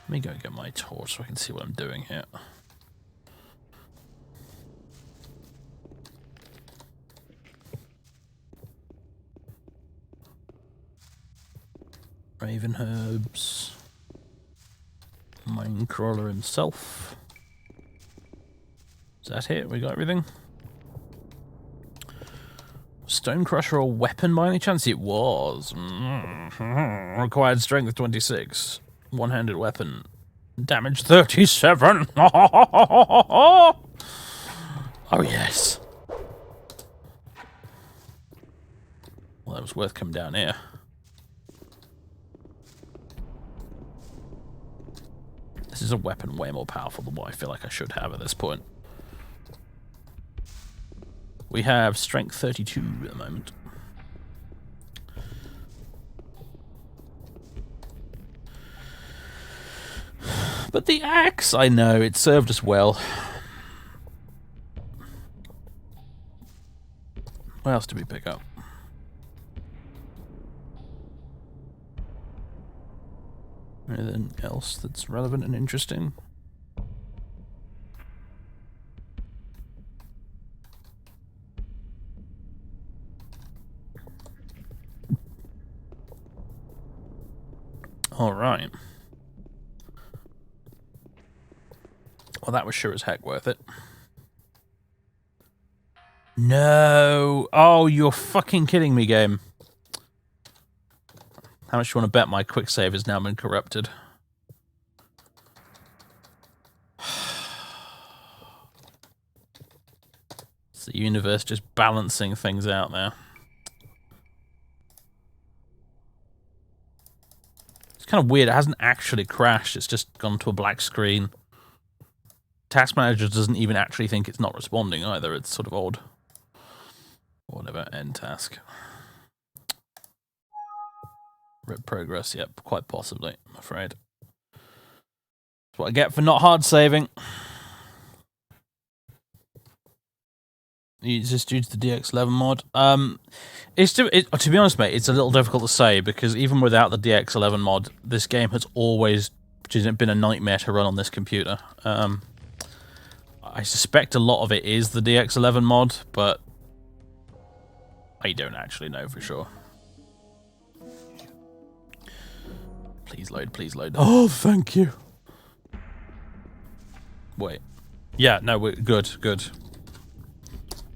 Let me go get my torch so I can see what I'm doing here. Raven herbs. Minecrawler himself. Is that it? We got everything? Stone Crusher or weapon by any chance? It was. Required strength 26. One-handed weapon. Damage 37. Oh yes. Well, that was worth coming down here. This is a weapon way more powerful than what I feel like I should have at this point. We have strength 32 at the moment. But the axe, I know, it served us well. What else did we pick up? Anything else that's relevant and interesting? All right. Well, that was sure as heck worth it. No. Oh, you're fucking kidding me, game. How much do you want to bet my quick save has now been corrupted? It's the universe just balancing things out there. It's kind of weird. It hasn't actually crashed. It's just gone to a black screen. Task Manager doesn't even actually think it's not responding either. It's sort of odd. Whatever. End task. Rip progress. Yep, quite possibly, I'm afraid. That's what I get for not hard saving. It's just due to the DX11 mod. To be honest, mate, it's a little difficult to say because even without the DX11 mod, this game has always been a nightmare to run on this computer. I suspect a lot of it is the DX11 mod, but I don't actually know for sure. Please load, please load. Oh, thank you. Wait. Yeah, no, we're good, good.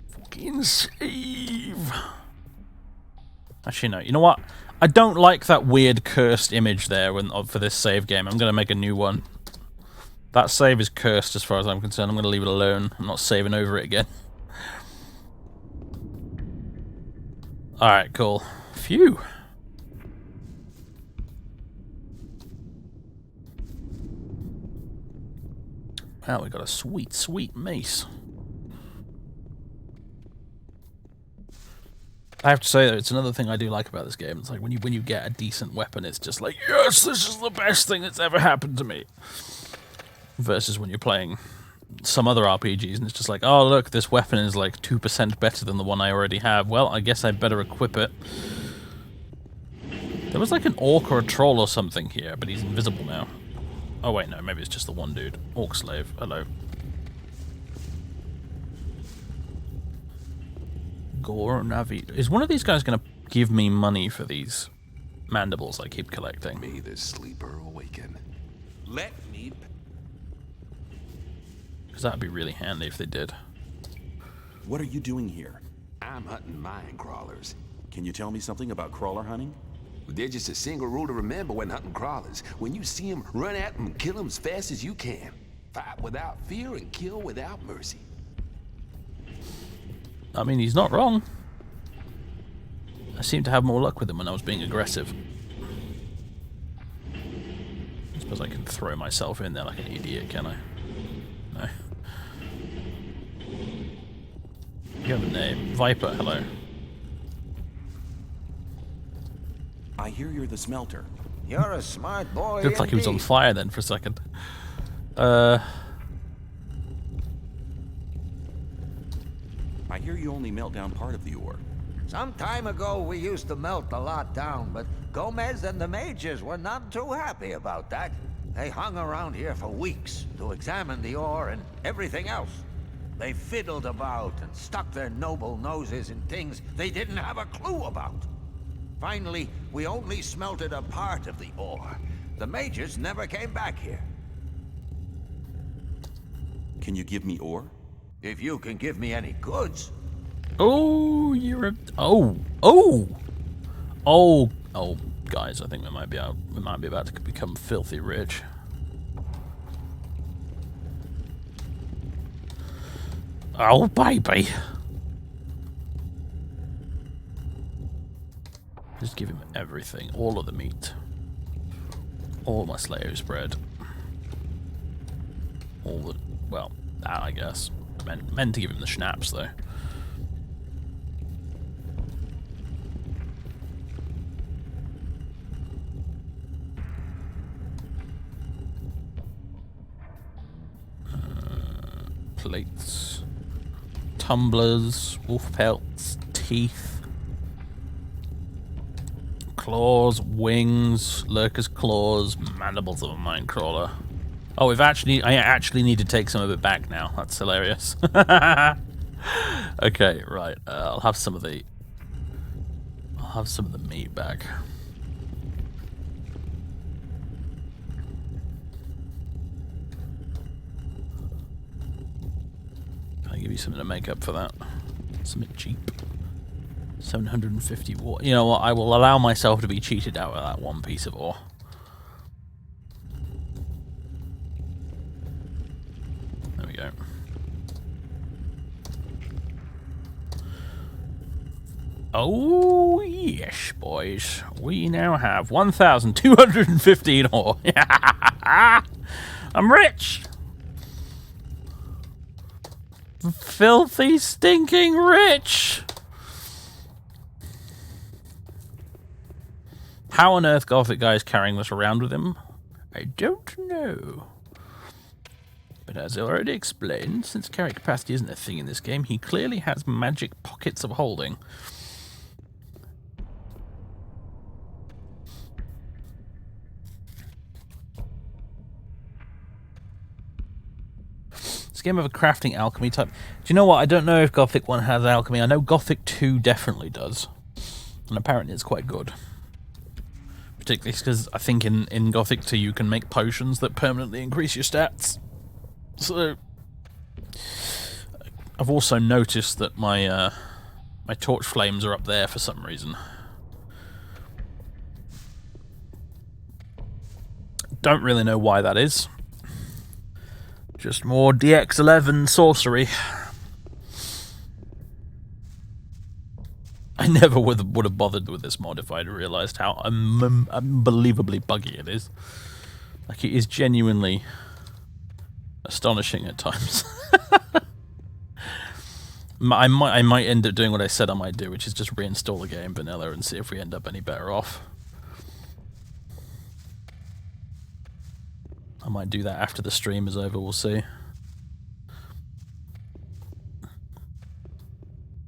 Fucking save. Actually, no. You know what? I don't like that weird cursed image there for this save game. I'm going to make a new one. That save is cursed as far as I'm concerned. I'm going to leave it alone. I'm not saving over it again. Alright, cool. Phew. Wow, we got a sweet, sweet mace. I have to say, though, it's another thing I do like about this game. It's like when you get a decent weapon, it's just like, yes, this is the best thing that's ever happened to me. Versus when you're playing some other RPGs, and it's just like, oh, look, this weapon is like 2% better than the one I already have. Well, I guess I'd better equip it. There was like an orc or a troll or something here, but he's invisible now. Oh, wait, no, maybe it's just the one dude. Orc slave, hello. Gore Navi. Is one of these guys going to give me money for these mandibles I keep collecting? May the sleeper awaken. Let me... Because that would be really handy if they did. What are you doing here? I'm hunting mine crawlers. Can you tell me something about crawler hunting? There's just a single rule to remember when hunting crawlers. When you see them, run at them and kill them as fast as you can. Fight without fear and kill without mercy. I mean, he's not wrong. I seem to have more luck with him when I was being aggressive. I suppose I can throw myself in there like an idiot, can I? No. You have a name. Viper, hello. I hear you're the smelter. You're a smart boy. Looked like he was on indeed. fire then for a second. I hear you only melt down part of the ore. Some time ago, we used to melt a lot down, but Gomez and the mages were not too happy about that. They hung around here for weeks to examine the ore and everything else. They fiddled about and stuck their noble noses in things they didn't have a clue about. Finally, we only smelted a part of the ore. The mages never came back here. Can you give me ore? If you can give me any goods. Oh, you're a... Oh, guys, I think we might be about to become filthy rich. Oh, baby. Just give him everything, all of the meat. All my slaves bread. All the... well, that I guess. I meant to give him the schnapps, though. Plates, tumblers, wolf pelts, teeth, claws, wings, lurker's claws, mandibles of a minecrawler. Oh, I actually need to take some of it back now. That's hilarious. Okay, right. I'll have some of the meat back. Give you something to make up for that. Something cheap. 750 ore. You know what? I will allow myself to be cheated out of that one piece of ore. There we go. Oh, yes, boys. We now have 1,215 ore. I'm rich! Filthy, stinking rich! How on earth Gothic guy is carrying this around with him? I don't know. But as I already explained, since carry capacity isn't a thing in this game, he clearly has magic pockets of holding. This game of a crafting alchemy type. Do you know what? I don't know if Gothic 1 has alchemy. I know Gothic 2 definitely does. And apparently it's quite good. Particularly because I think in Gothic 2 you can make potions that permanently increase your stats. So I've also noticed that my my torch flames are up there for some reason. Don't really know why that is. Just more DX11 sorcery. I never would have bothered with this mod if I'd realised how unbelievably buggy it is. Like, it is genuinely astonishing at times. I might end up doing what I said I might do, which is just reinstall the game vanilla and see if we end up any better off. I might do that after the stream is over, we'll see.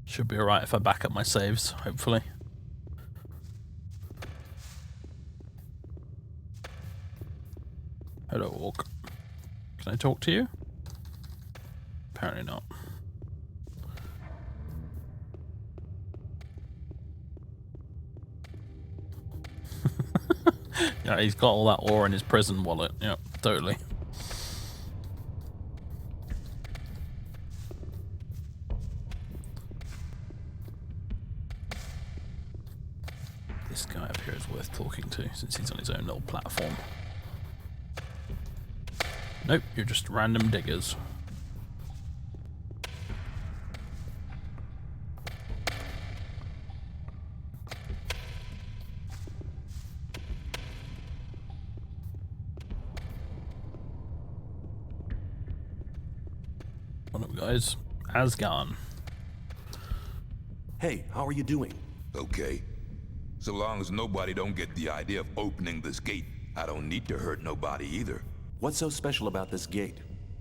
Should be alright if I back up my saves, hopefully. Hello, Orc. Can I talk to you? Apparently not. Yeah, he's got all that ore in his prison wallet. Yep, totally. This guy up here is worth talking to, since he's on his own little platform. Nope, you're just random diggers. What up, guys? Asgard. Hey, how are you doing? Okay. So long as nobody don't get the idea of opening this gate, I don't need to hurt nobody either. What's so special about this gate?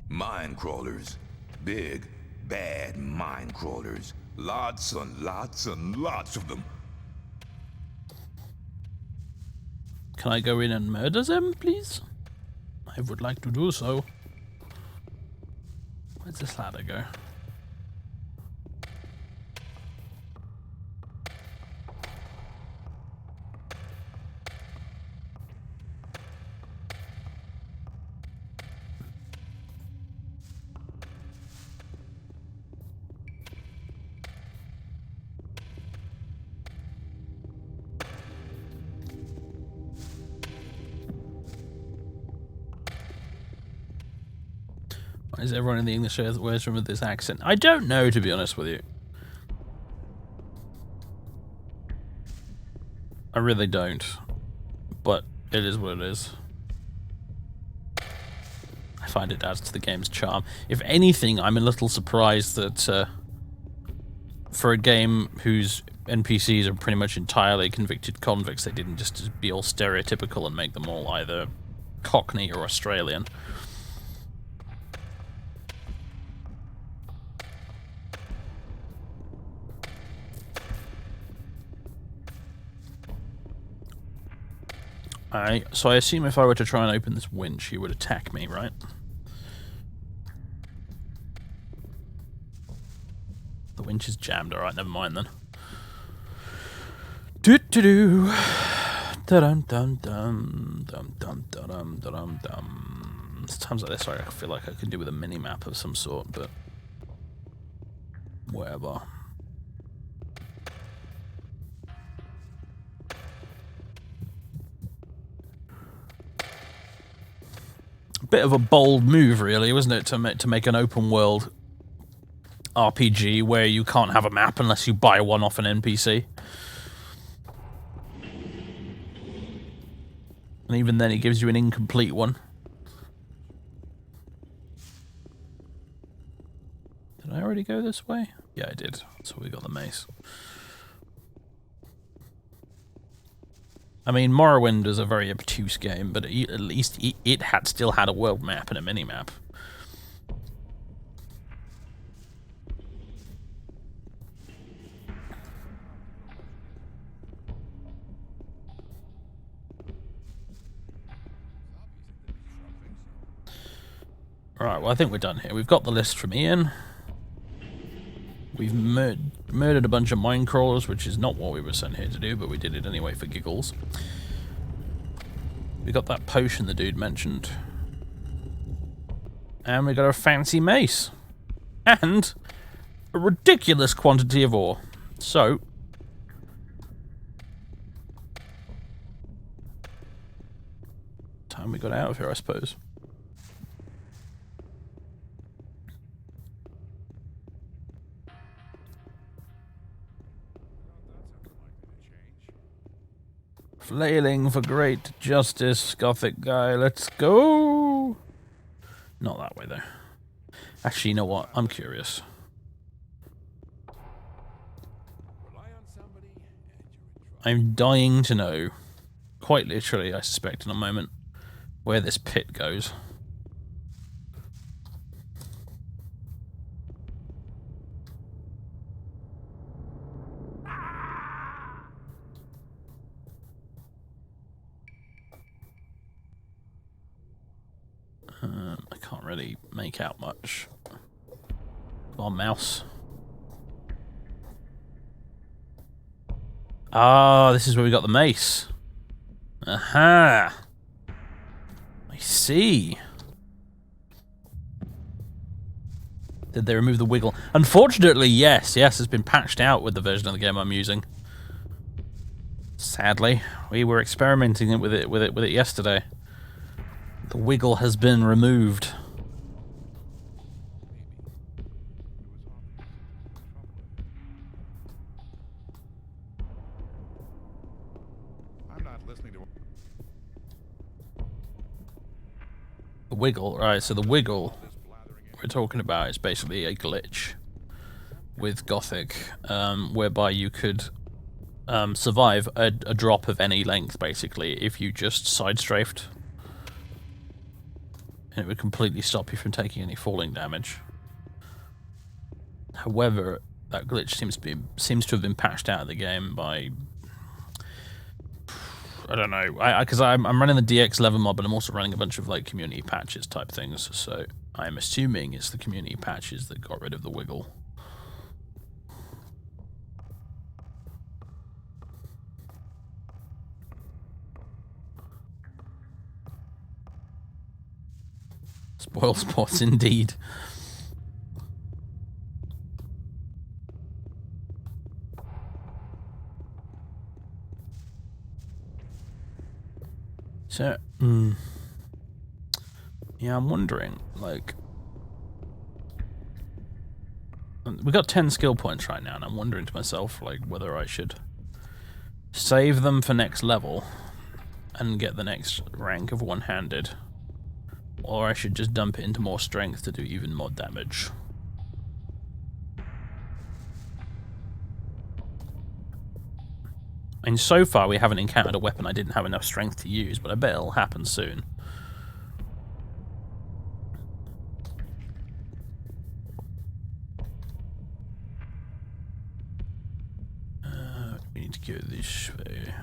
Mine crawlers. Big, bad mine crawlers. Lots and lots and lots of them. Can I go in and murder them, please? I would like to do so. Where's this ladder go? Why is everyone in the English words room with this accent? I don't know, to be honest with you. I really don't. But it is what it is. I find it adds to the game's charm. If anything, I'm a little surprised that for a game whose NPCs are pretty much entirely convicted convicts, they didn't just be all stereotypical and make them all either Cockney or Australian. So I assume if I were to try and open this winch, he would attack me, right? The winch is jammed. Alright, never mind then. Do-do-do. Dum-dum-dum. Dum-dum-dum-dum-dum. It's times like this I feel like I could do with a mini-map of some sort, but... whatever. Bit of a bold move, really, wasn't it, to make an open world RPG where you can't have a map unless you buy one off an NPC. And even then, it gives you an incomplete one. Did I already go this way? Yeah, I did. So we got the mace. I mean, Morrowind is a very obtuse game, but at least it still had a world map and a mini-map. Right, well, I think we're done here. We've got the list from Ian. We've murdered a bunch of mine crawlers, which is not what we were sent here to do, but we did it anyway for giggles. We got that potion the dude mentioned. And we got a fancy mace. And a ridiculous quantity of ore. So... time we got out of here, I suppose. Flailing for great justice, Gothic guy. Let's go. Not that way, though. Actually, you know what? I'm curious. I'm dying to know, quite literally, I suspect, in a moment, where this pit goes. I can't really make out much. Come on, mouse. Ah, this is where we got the mace. Aha! I see. Did they remove the wiggle? Unfortunately, yes. Yes, it's been patched out with the version of the game I'm using. Sadly, we were experimenting with it yesterday. The wiggle has been removed. I'm not listening to... The wiggle, right, so the wiggle we're talking about is basically a glitch with Gothic, whereby you could survive a drop of any length, basically, if you just side-strafed. And it would completely stop you from taking any falling damage. However, that glitch seems to have been patched out of the game by... I don't know, because I'm running the DX level mod, but I'm also running a bunch of like community patches type things, so I'm assuming it's the community patches that got rid of the wiggle. Spoil spots indeed. So, yeah, I'm wondering, like, we got 10 skill points right now, and I'm wondering to myself, like, whether I should save them for next level and get the next rank of one-handed, or I should just dump it into more strength to do even more damage. And so far we haven't encountered a weapon I didn't have enough strength to use, but I bet it'll happen soon. We need to go this way.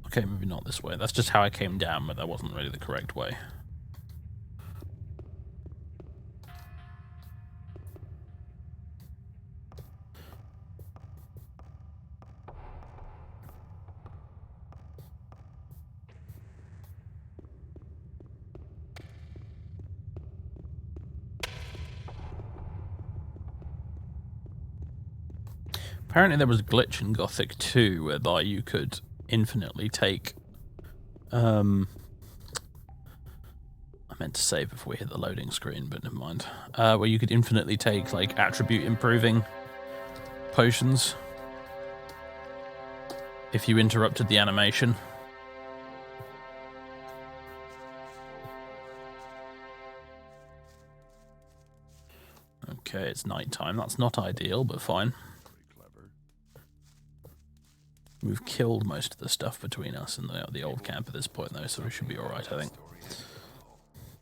Okay, maybe not this way. That's just how I came down, but that wasn't really the correct way. Apparently there was a glitch in Gothic 2 whereby you could infinitely take... I meant to save before we hit the loading screen, but never mind. Where you could infinitely take, like, attribute improving potions if you interrupted the animation. Okay, it's nighttime. That's not ideal, but fine. We've killed most of the stuff between us and the old camp at this point, though, so we should be alright, I think.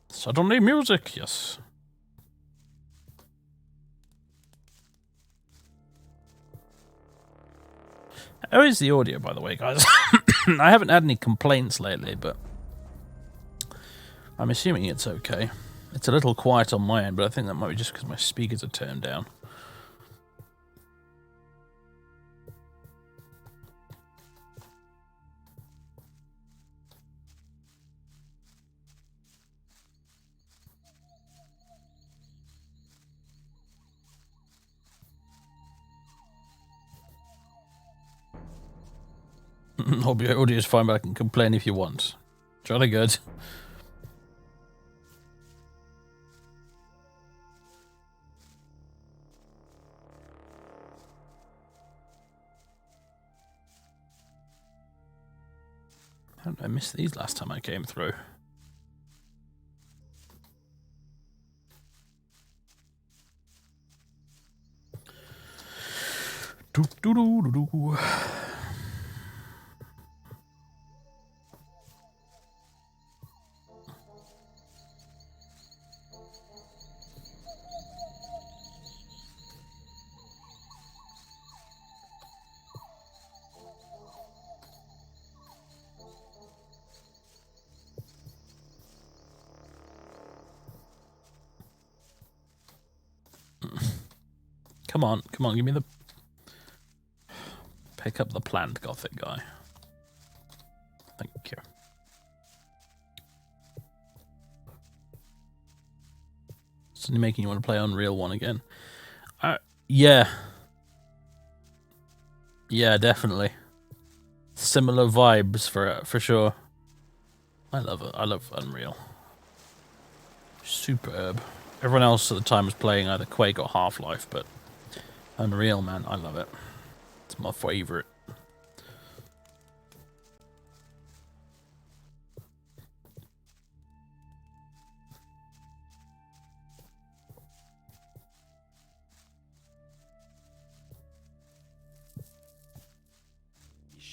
Suddenly music, yes. How is the audio, by the way, guys? I haven't had any complaints lately, but I'm assuming it's okay. It's a little quiet on my end, but I think that might be just because my speakers are turned down. Audio is fine, but I can complain if you want. Jolly good. How did I miss these last time I came through? Do do do do do. Come on, give me the... Pick up the plant, Gothic guy. Thank you. Suddenly making you want to play Unreal 1 again. Yeah. Yeah, definitely. Similar vibes for sure. I love it. I love Unreal. Superb. Everyone else at the time was playing either Quake or Half-Life, but Unreal, man, I love it. It's my favorite.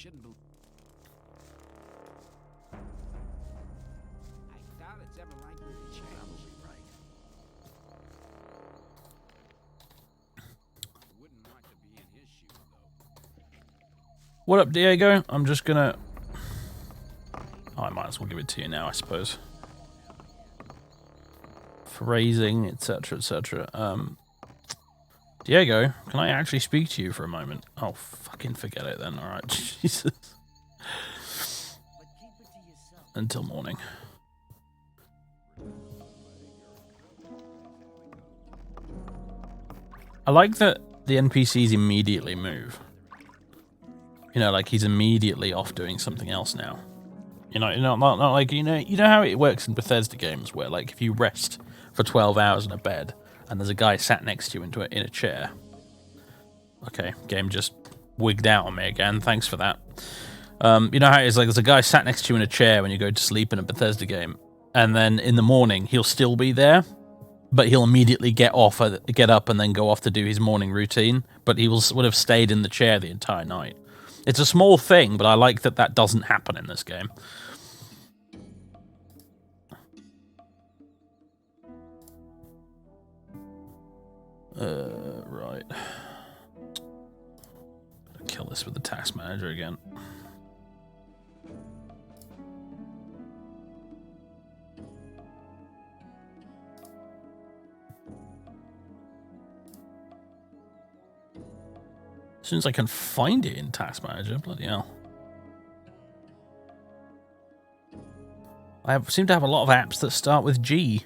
shouldn't believe. I doubt it's ever likely to change. Probably right. Wouldn't want to be in his shoes, though. What up, Diego? I'm just gonna... Oh, I might as well give it to you now, I suppose. Phrasing, etc., etc. Diego, can I actually speak to you for a moment? Oh, fucking forget it then. Alright, Jesus. Until morning. I like that the NPCs immediately move. You know, like he's immediately off doing something else now. Not like, you know how it works in Bethesda games where, like, if you rest for 12 hours in a bed and there's a guy sat next to you in a chair. Okay, game just wigged out on me again. Thanks for that. You know how it's like there's a guy sat next to you in a chair when you go to sleep in a Bethesda game, and then in the morning he'll still be there, but he'll immediately get up and then go off to do his morning routine, but he would have stayed in the chair the entire night. It's a small thing, but I like that that doesn't happen in this game. Right. Gotta kill this with the task manager again. As soon as I can find it in task manager, bloody hell. I seem to have a lot of apps that start with G.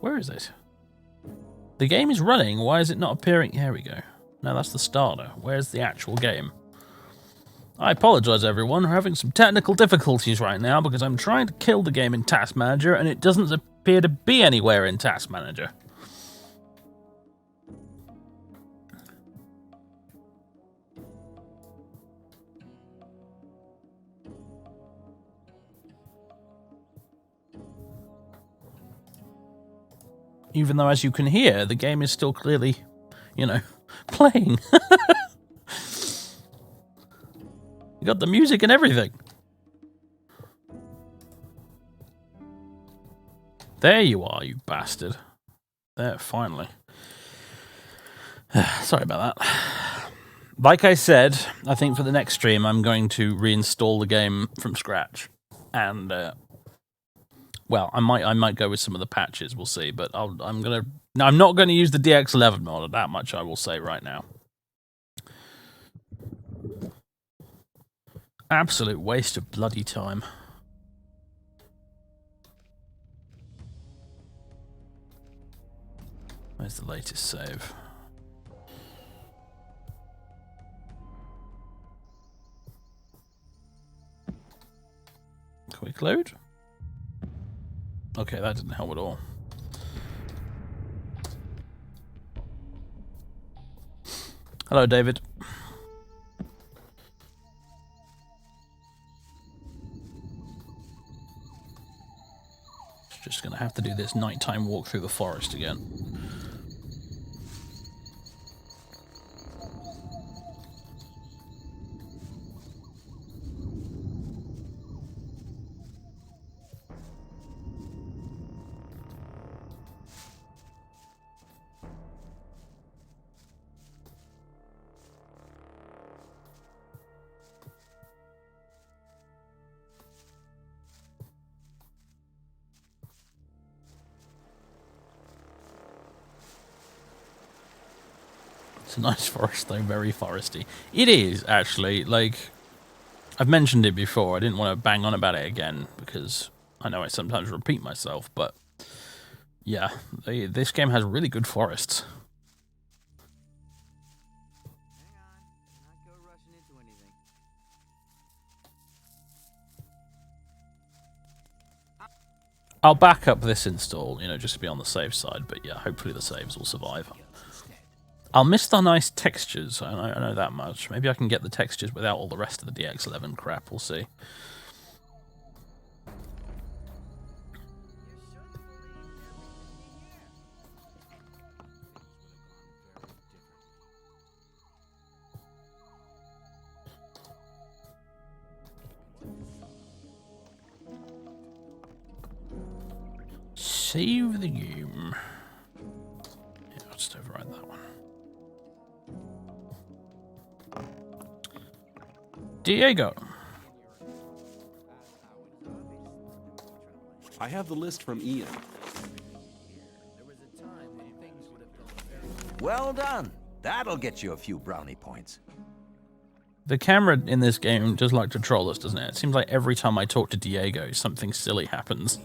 Where is it? The game is running. Why is it not appearing? Here we go. No, that's the starter. Where's the actual game? I apologize, everyone. We're having some technical difficulties right now because I'm trying to kill the game in Task Manager and it doesn't appear to be anywhere in Task Manager. Even though, as you can hear, the game is still clearly, playing. You got the music and everything. There you are, you bastard. There, finally. Sorry about that. Like I said, I think for the next stream, I'm going to reinstall the game from scratch. And, well, I might go with some of the patches. We'll see, but I'm not going to use the DX11 mod. That much I will say right now. Absolute waste of bloody time. Where's the latest save? Quick load. Okay, that didn't help at all. Hello, David. Just gonna have to do this nighttime walk through the forest again. It's a nice forest, though, very foresty. It is, actually. Like, I've mentioned it before. I didn't want to bang on about it again, because I know I sometimes repeat myself, but yeah, this game has really good forests. I'll back up this install, you know, just to be on the safe side. But yeah, hopefully the saves will survive. I'll miss the nice textures. I know that much. Maybe I can get the textures without all the rest of the DX11 crap. We'll see. Save the game. Yeah, I'll just override that one. Diego. I have the list from Ian. Well done. That'll get you a few brownie points. The camera in this game does like to troll us, doesn't it? It seems like every time I talk to Diego, something silly happens.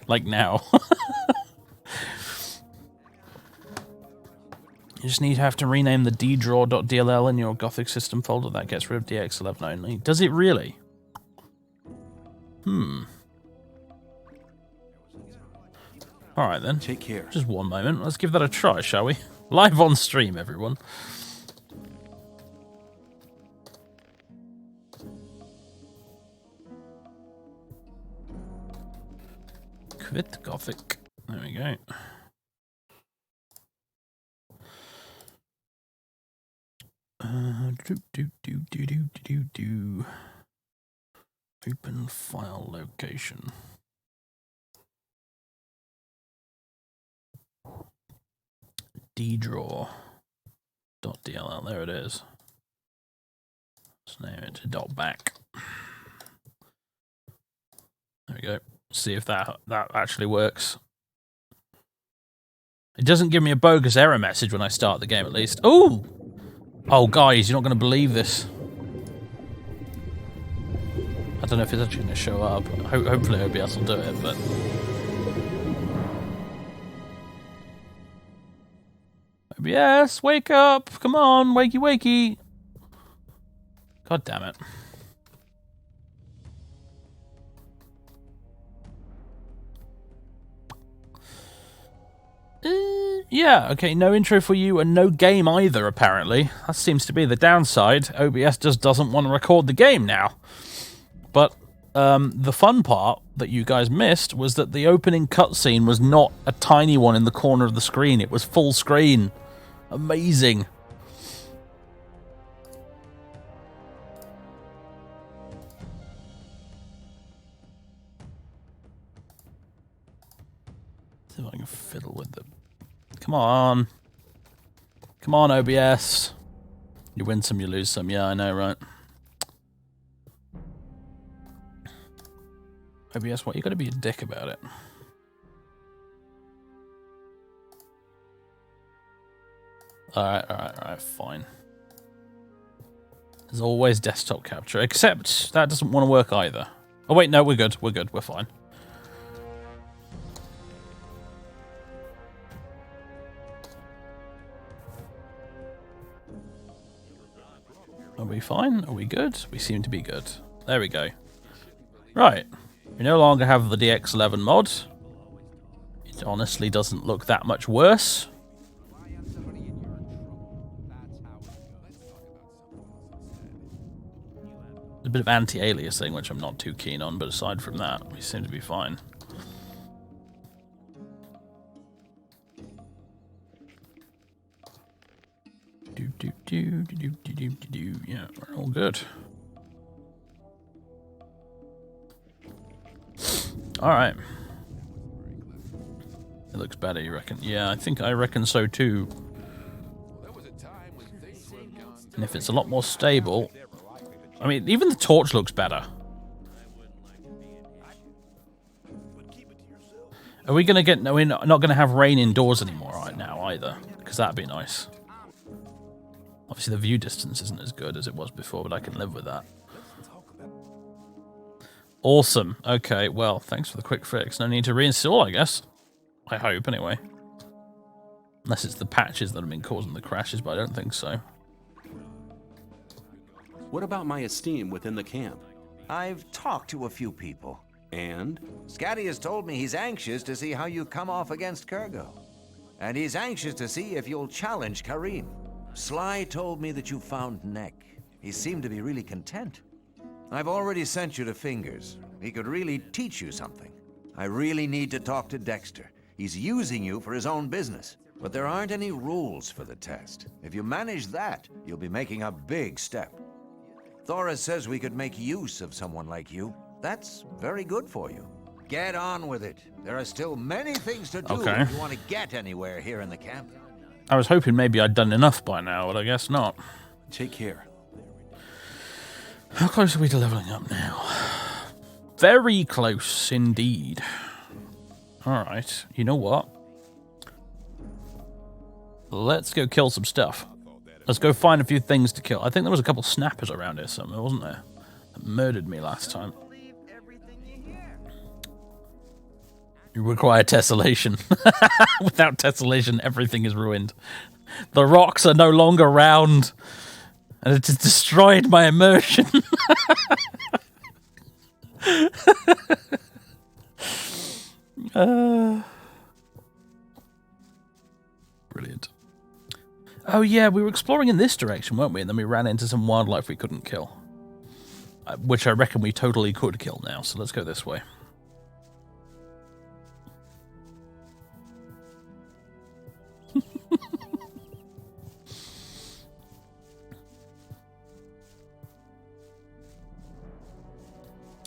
Like now. You just have to rename the ddraw.dll in your Gothic system folder. That gets rid of DX11 only. Does it really? Alright then. Take care. Just one moment. Let's give that a try, shall we? Live on stream, everyone. Quit Gothic. There we go. Open file location. ddraw.dll. There it is. Let's name it .back. There we go. See if that actually works. It doesn't give me a bogus error message when I start the game, at least. Ooh! Oh, guys, you're not going to believe this. I don't know if it's actually going to show up. Hopefully OBS will do it, but... OBS, wake up! Come on, wakey wakey! God damn it. Yeah, okay, no intro for you and no game either, apparently. That seems to be the downside. OBS just doesn't want to record the game now. But the fun part that you guys missed was that the opening cutscene was not a tiny one in the corner of the screen. It was full screen. Amazing. See if I can fiddle with the... Come on. Come on, OBS. You win some, you lose some. Yeah, I know, right? OBS, what? You gotta be a dick about it. Alright, fine. There's always desktop capture, except that doesn't want to work either. Oh wait, no, we're good, we're fine. Are we fine? Are we good? We seem to be good. There we go. Right. We no longer have the DX11 mod. It honestly doesn't look that much worse. A bit of anti-aliasing, which I'm not too keen on, but aside from that, we seem to be fine. Yeah, we're all good. Alright. It looks better, you reckon? Yeah, I reckon so too. And if it's a lot more stable... I mean, even the torch looks better. Are we gonna get... No, we're not gonna have rain indoors anymore right now either, because that'd be nice. Obviously the view distance isn't as good as it was before, but I can live with that. Awesome. Okay, well, thanks for the quick fix. No need to reinstall, I guess. I hope, anyway. Unless it's the patches that have been causing the crashes, but I don't think so. What about my esteem within the camp? I've talked to a few people. And? Scatty has told me he's anxious to see how you come off against Kurgo. And he's anxious to see if you'll challenge Karim. Sly told me that you found Neck. He seemed to be really content. I've already sent you to Fingers. He could really teach you something. I really need to talk to Dexter. He's using you for his own business. But there aren't any rules for the test. If you manage that, you'll be making a big step. Thora says we could make use of someone like you. That's very good for you. Get on with it. There are still many things to do if you want to get anywhere here in the camp. I was hoping maybe I'd done enough by now, but I guess not. Take care. How close are we to leveling up now? Very close indeed. Alright, you know what? Let's go kill some stuff. Let's go find a few things to kill. I think there was a couple snappers around here somewhere, wasn't there? That murdered me last time. You require tessellation. Without tessellation, everything is ruined. The rocks are no longer round. And it has destroyed my immersion. Brilliant. Oh yeah, we were exploring in this direction, weren't we? And then we ran into some wildlife we couldn't kill. Which I reckon we totally could kill now, so let's go this way.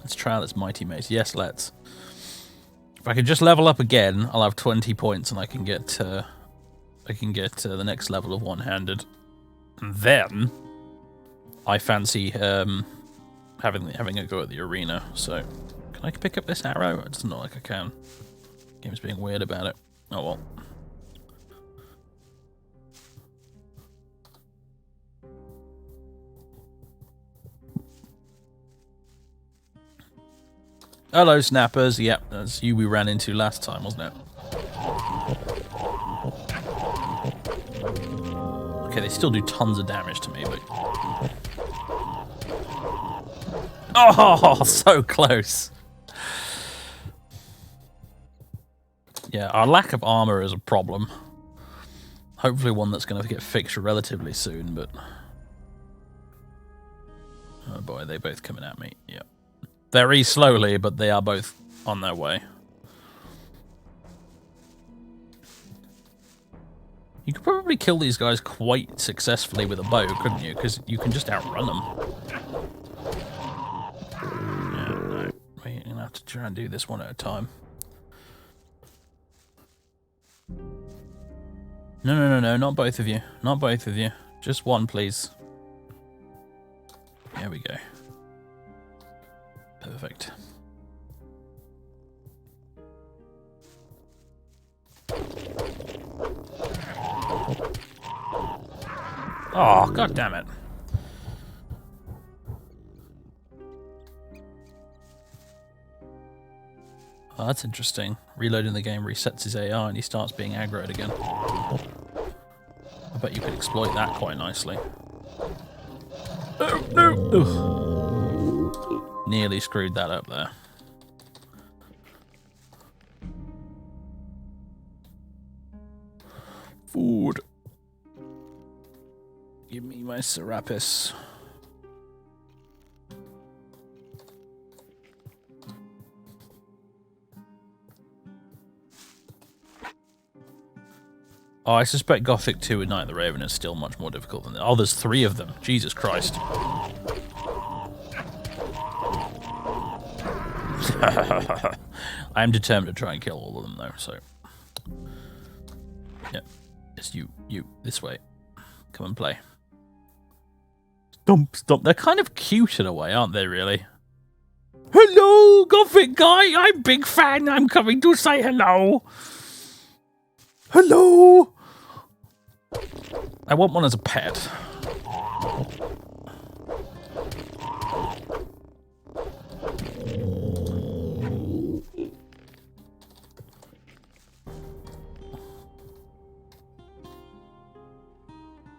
Let's try out this Mighty Mace. Yes, let's. If I could just level up again, I'll have 20 points and I can get the next level of one-handed. And then I fancy having a go at the arena. So, can I pick up this arrow? It doesn't look like I can. Game's being weird about it. Oh well. Hello, snappers. Yep, that's you we ran into last time, wasn't it? Okay, they still do tons of damage to me, but... Oh, so close. Yeah, our lack of armor is a problem. Hopefully one that's going to get fixed relatively soon, but... Oh boy, they're both coming at me. Yep. Very slowly, but they are both on their way. You could probably kill these guys quite successfully with a bow, couldn't you? Because you can just outrun them. Yeah, no. We're going to have to try and do this one at a time. No, not both of you. Not both of you. Just one, please. There we go. Perfect. Oh, god damn it. Oh, that's interesting. Reloading the game resets his AR and he starts being aggroed again. I bet you could exploit that quite nicely. Oh, no! Ugh. Nearly screwed that up there. Food. Give me my Serapis. Oh, I suspect Gothic 2 at Night of the Raven is still much more difficult than that. Oh, there's 3 of them. Jesus Christ. I am determined to try and kill all of them, though, so... Yeah. It's you, this way. Come and play. Stomp. They're kind of cute in a way, aren't they, really? Hello, Gothic guy! I'm big fan! I'm coming to say hello! Hello! I want one as a pet.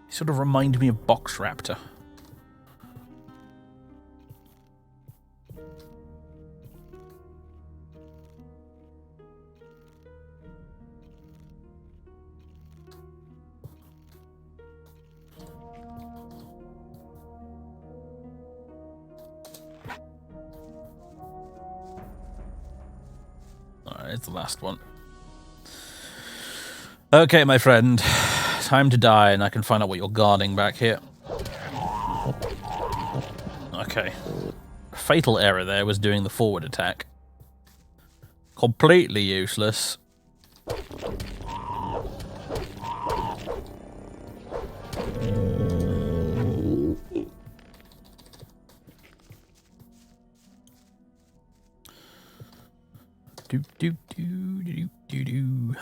Sort of remind me of Box Raptor. It's the last one. Okay, my friend. Time to die, and I can find out what you're guarding back here. Okay. Fatal error there was doing the forward attack. Completely useless. Do do do do do do.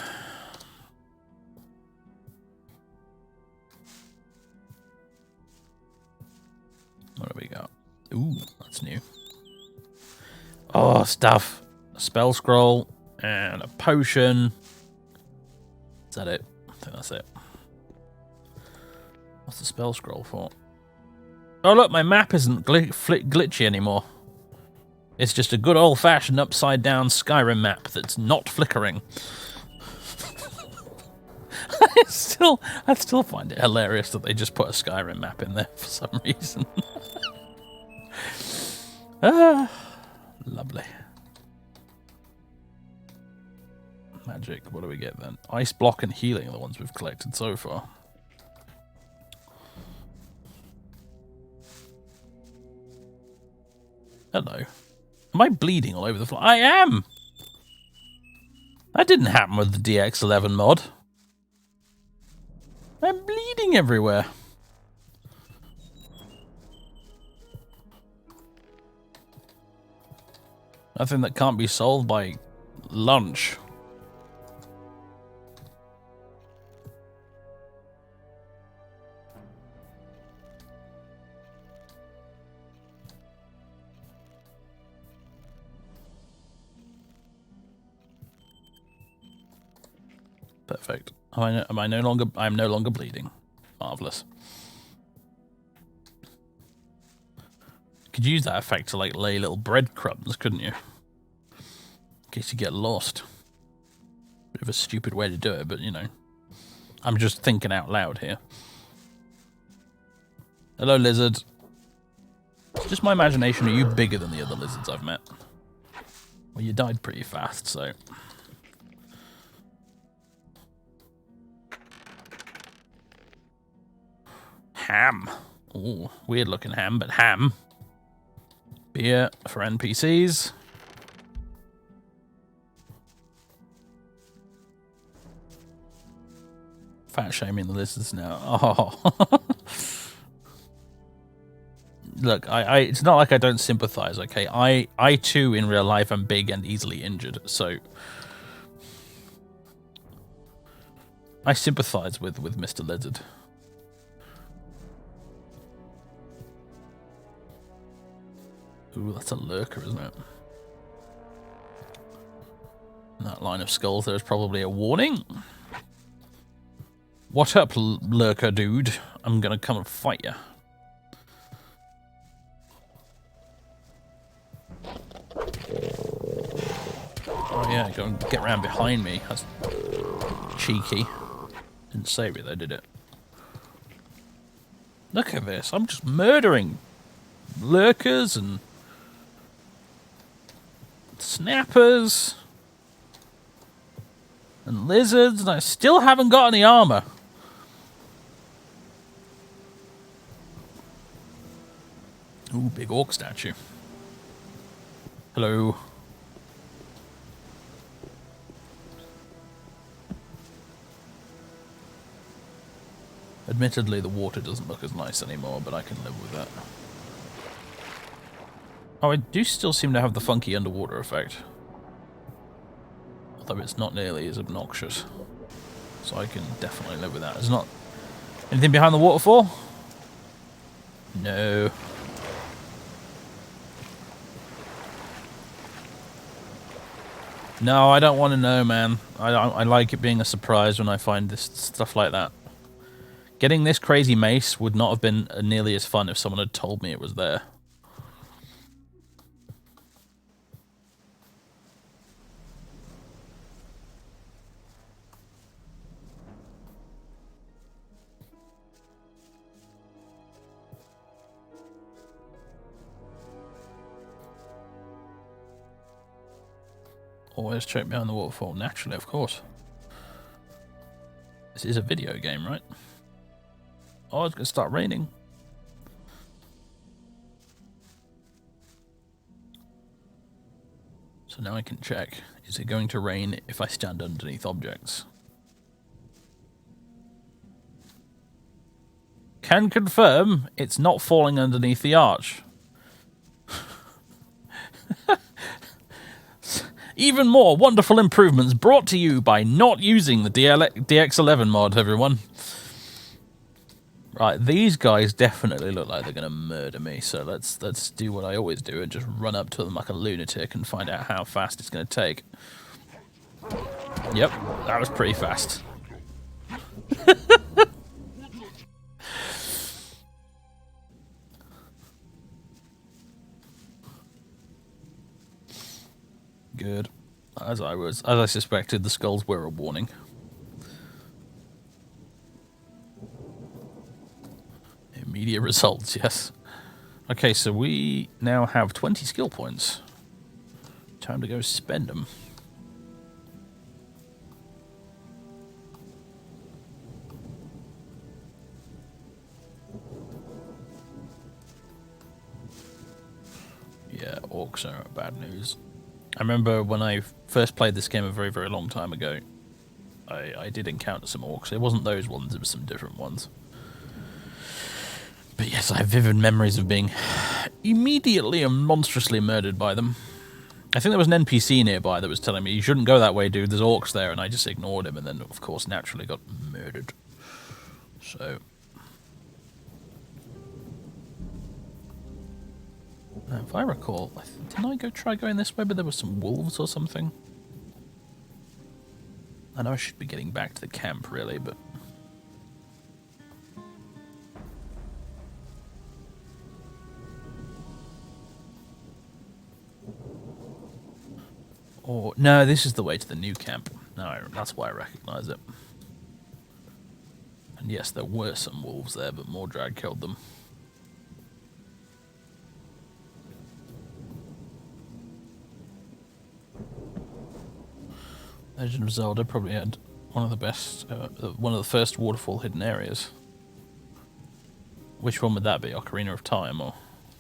What do we got? Ooh, that's new. Oh, stuff. A spell scroll and a potion. Is that it? I think that's it. What's the spell scroll for? Oh, look, my map isn't glitchy anymore. It's just a good old-fashioned upside-down Skyrim map that's not flickering. I still find it hilarious that they just put a Skyrim map in there for some reason. Lovely. Magic, what do we get then? Ice block and healing are the ones we've collected so far. Hello. Am I bleeding all over the floor? I am! That didn't happen with the DX11 mod. I'm bleeding everywhere. Nothing that can't be solved by lunch. Perfect. I'm no longer bleeding. Marvelous. Could use that effect to like lay little breadcrumbs, couldn't you? In case you get lost. Bit of a stupid way to do it, but you know. I'm just thinking out loud here. Hello, lizard. It's just my imagination. Are you bigger than the other lizards I've met? Well, you died pretty fast, so... Ham. Ooh, weird looking ham, but ham. Beer for NPCs. Fat shaming the lizards now. Oh. Look, it's not like I don't sympathize, okay? I too, in real life, am big and easily injured, so... I sympathize with Mr. Lizard. Ooh, that's a lurker, isn't it? In that line of skulls, there's probably a warning. What up, lurker dude? I'm gonna come and fight you. Oh yeah, go and get around behind me. That's cheeky. Didn't save it though, did it? Look at this. I'm just murdering lurkers and snappers and lizards, and I still haven't got any armor. Ooh, big orc statue. Hello. Admittedly, the water doesn't look as nice anymore, but I can live with that. Oh, I do still seem to have the funky underwater effect. Although it's not nearly as obnoxious. So I can definitely live with that. There's not anything behind the waterfall? No. No, I don't want to know, man. I like it being a surprise when I find this stuff like that. Getting this crazy mace would not have been nearly as fun if someone had told me it was there. Always check behind the waterfall. Naturally, of course. This is a video game, right? Oh, it's going to start raining. So now I can check. Is it going to rain if I stand underneath objects? Can confirm it's not falling underneath the arch. Even more wonderful improvements brought to you by not using the DX11 mod, everyone. Right, these guys definitely look like they're going to murder me, so let's do what I always do and just run up to them like a lunatic and find out how fast it's going to take. Yep, that was pretty fast. Good. As I suspected, the skulls were a warning. Immediate results, yes. Okay, so we now have 20 skill points. Time to go spend them. Yeah, orcs are bad news. I remember when I first played this game a very, very long time ago, I did encounter some orcs. It wasn't those ones, it was some different ones. But yes, I have vivid memories of being immediately and monstrously murdered by them. I think there was an NPC nearby that was telling me, you shouldn't go that way, dude, there's orcs there, and I just ignored him, and then, of course, naturally got murdered. So... Now, if I recall, didn't I try going this way, but there were some wolves or something? I know I should be getting back to the camp, really, but... Or, no, this is the way to the new camp. No, that's why I recognise it. And yes, there were some wolves there, but Mordrag killed them. Legend of Zelda probably had one of the best, one of the first waterfall hidden areas. Which one would that be? Ocarina of Time, or?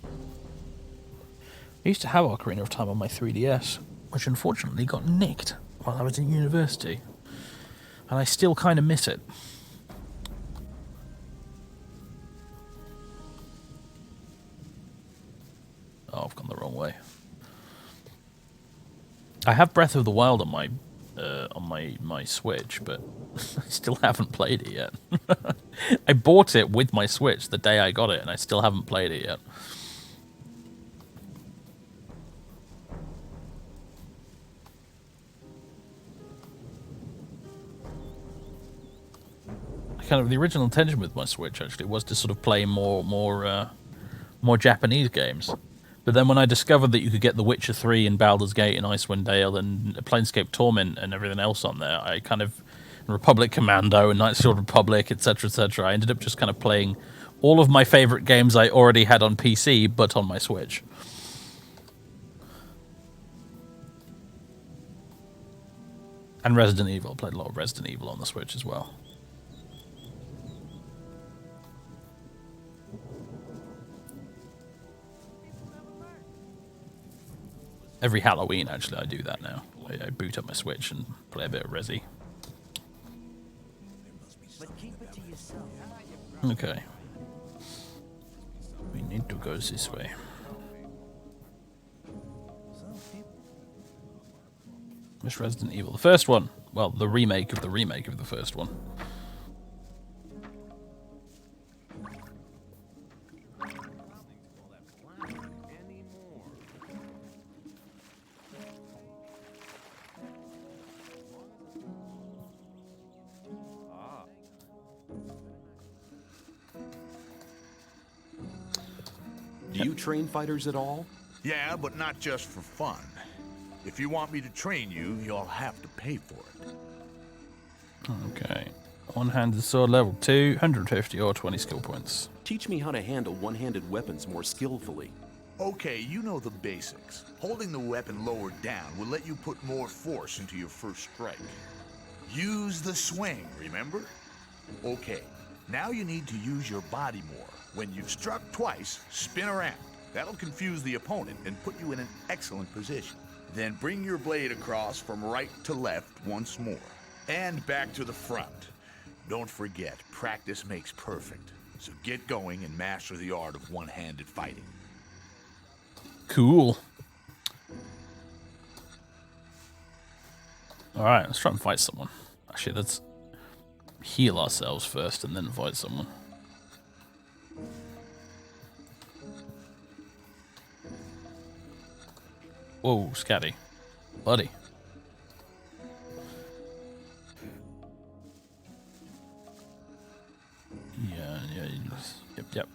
I used to have Ocarina of Time on my 3DS, which unfortunately got nicked while I was in university. And I still kind of miss it. Oh, I've gone the wrong way. I have Breath of the Wild on my Switch, but I still haven't played it yet. I bought it with my Switch the day I got it, and I still haven't played it yet. Kind of the original intention with my Switch actually was to sort of play more Japanese games. But then when I discovered that you could get The Witcher 3 and Baldur's Gate and Icewind Dale and Planescape Torment and everything else on there, I kind of... Republic Commando and Knights of the Old Republic, etc., etc. I ended up just kind of playing all of my favourite games I already had on PC, but on my Switch. And Resident Evil. Played a lot of Resident Evil on the Switch as well. Every Halloween, actually, I do that now. I boot up my Switch and play a bit of Resi. Okay. We need to go this way. Which Resident Evil? The first one. Well, the remake of the first one. Do you train fighters at all? Yeah, but not just for fun. If you want me to train you, you'll have to pay for it. Okay. One-handed sword level 2, 150 or 20 skill points. Teach me how to handle one-handed weapons more skillfully. Okay, you know the basics. Holding the weapon lower down will let you put more force into your first strike. Use the swing, remember? Okay, now you need to use your body more. When you've struck twice, spin around. That'll confuse the opponent and put you in an excellent position. Then bring your blade across from right to left once more. And back to the front. Don't forget, practice makes perfect. So get going and master the art of one-handed fighting. Cool. Alright, let's try and fight someone. Actually, let's heal ourselves first and then fight someone. Whoa, Scatty. Buddy.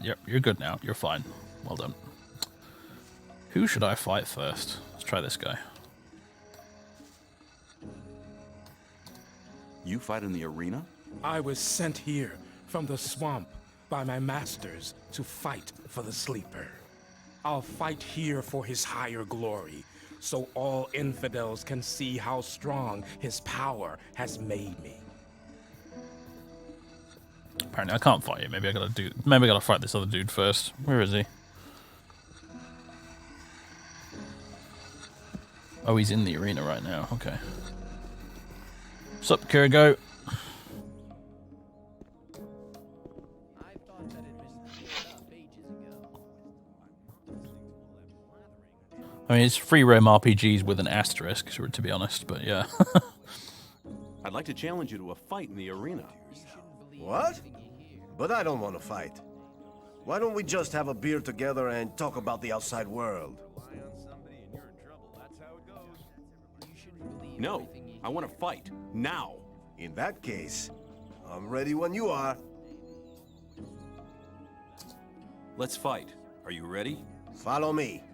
Yep, you're good now. You're fine. Well done. Who should I fight first? Let's try this guy. You fight in the arena? I was sent here from the swamp by my masters to fight for the sleeper. I'll fight here for his higher glory, so all infidels can see how strong his power has made me. Apparently I can't fight you. Maybe I gotta fight this other dude first. Where is he? Oh, he's in the arena right now. Okay. Sup, Kurgo? I mean, it's free roam RPGs with an asterisk, to be honest, but yeah. I'd like to challenge you to a fight in the arena. What? But I don't want to fight. Why don't we just have a beer together and talk about the outside world? No, I want to fight. Now. In that case, I'm ready when you are. Let's fight. Are you ready? Follow me.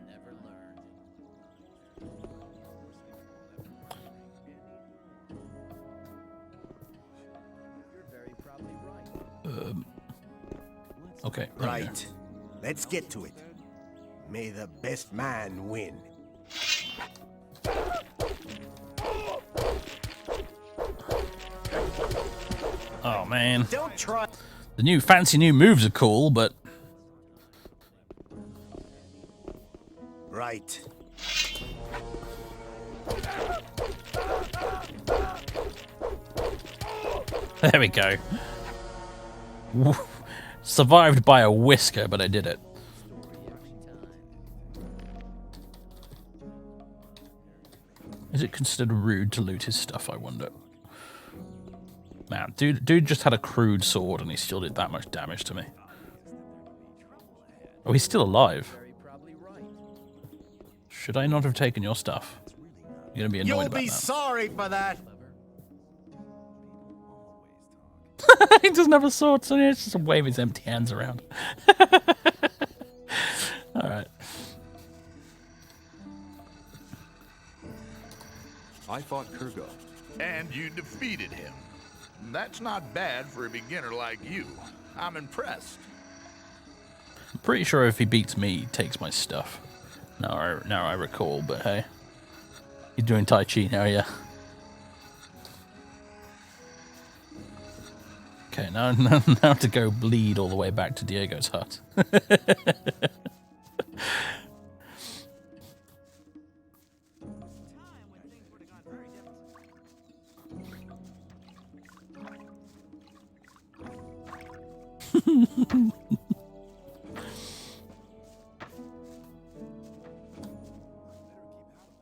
Okay. Right. Let's get to it. May the best man win. Oh man. Don't try. The new fancy new moves are cool, but right. There we go. Survived by a whisker, but I did it. Is it considered rude to loot his stuff, I wonder? Man, dude just had a crude sword and he still did that much damage to me. Oh, he's still alive. Should I not have taken your stuff? You're gonna be annoyed about that. You'll be sorry for that. He doesn't have a sword, so he's just wave his empty hands around. Alright. I fought Kurgo. And you defeated him. That's not bad for a beginner like you. I'm impressed. I'm pretty sure if he beats me, he takes my stuff. Now I recall, but hey. You're doing Tai Chi now, yeah. Okay, now to go bleed all the way back to Diego's hut.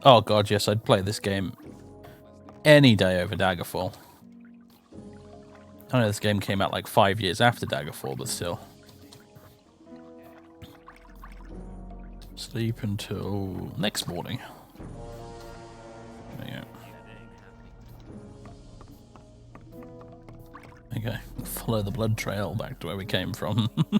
Oh god, yes, I'd play this game any day over Daggerfall. I know this game came out like 5 years after Daggerfall, but still. Sleep until next morning. There you go. Okay, follow the blood trail back to where we came from. You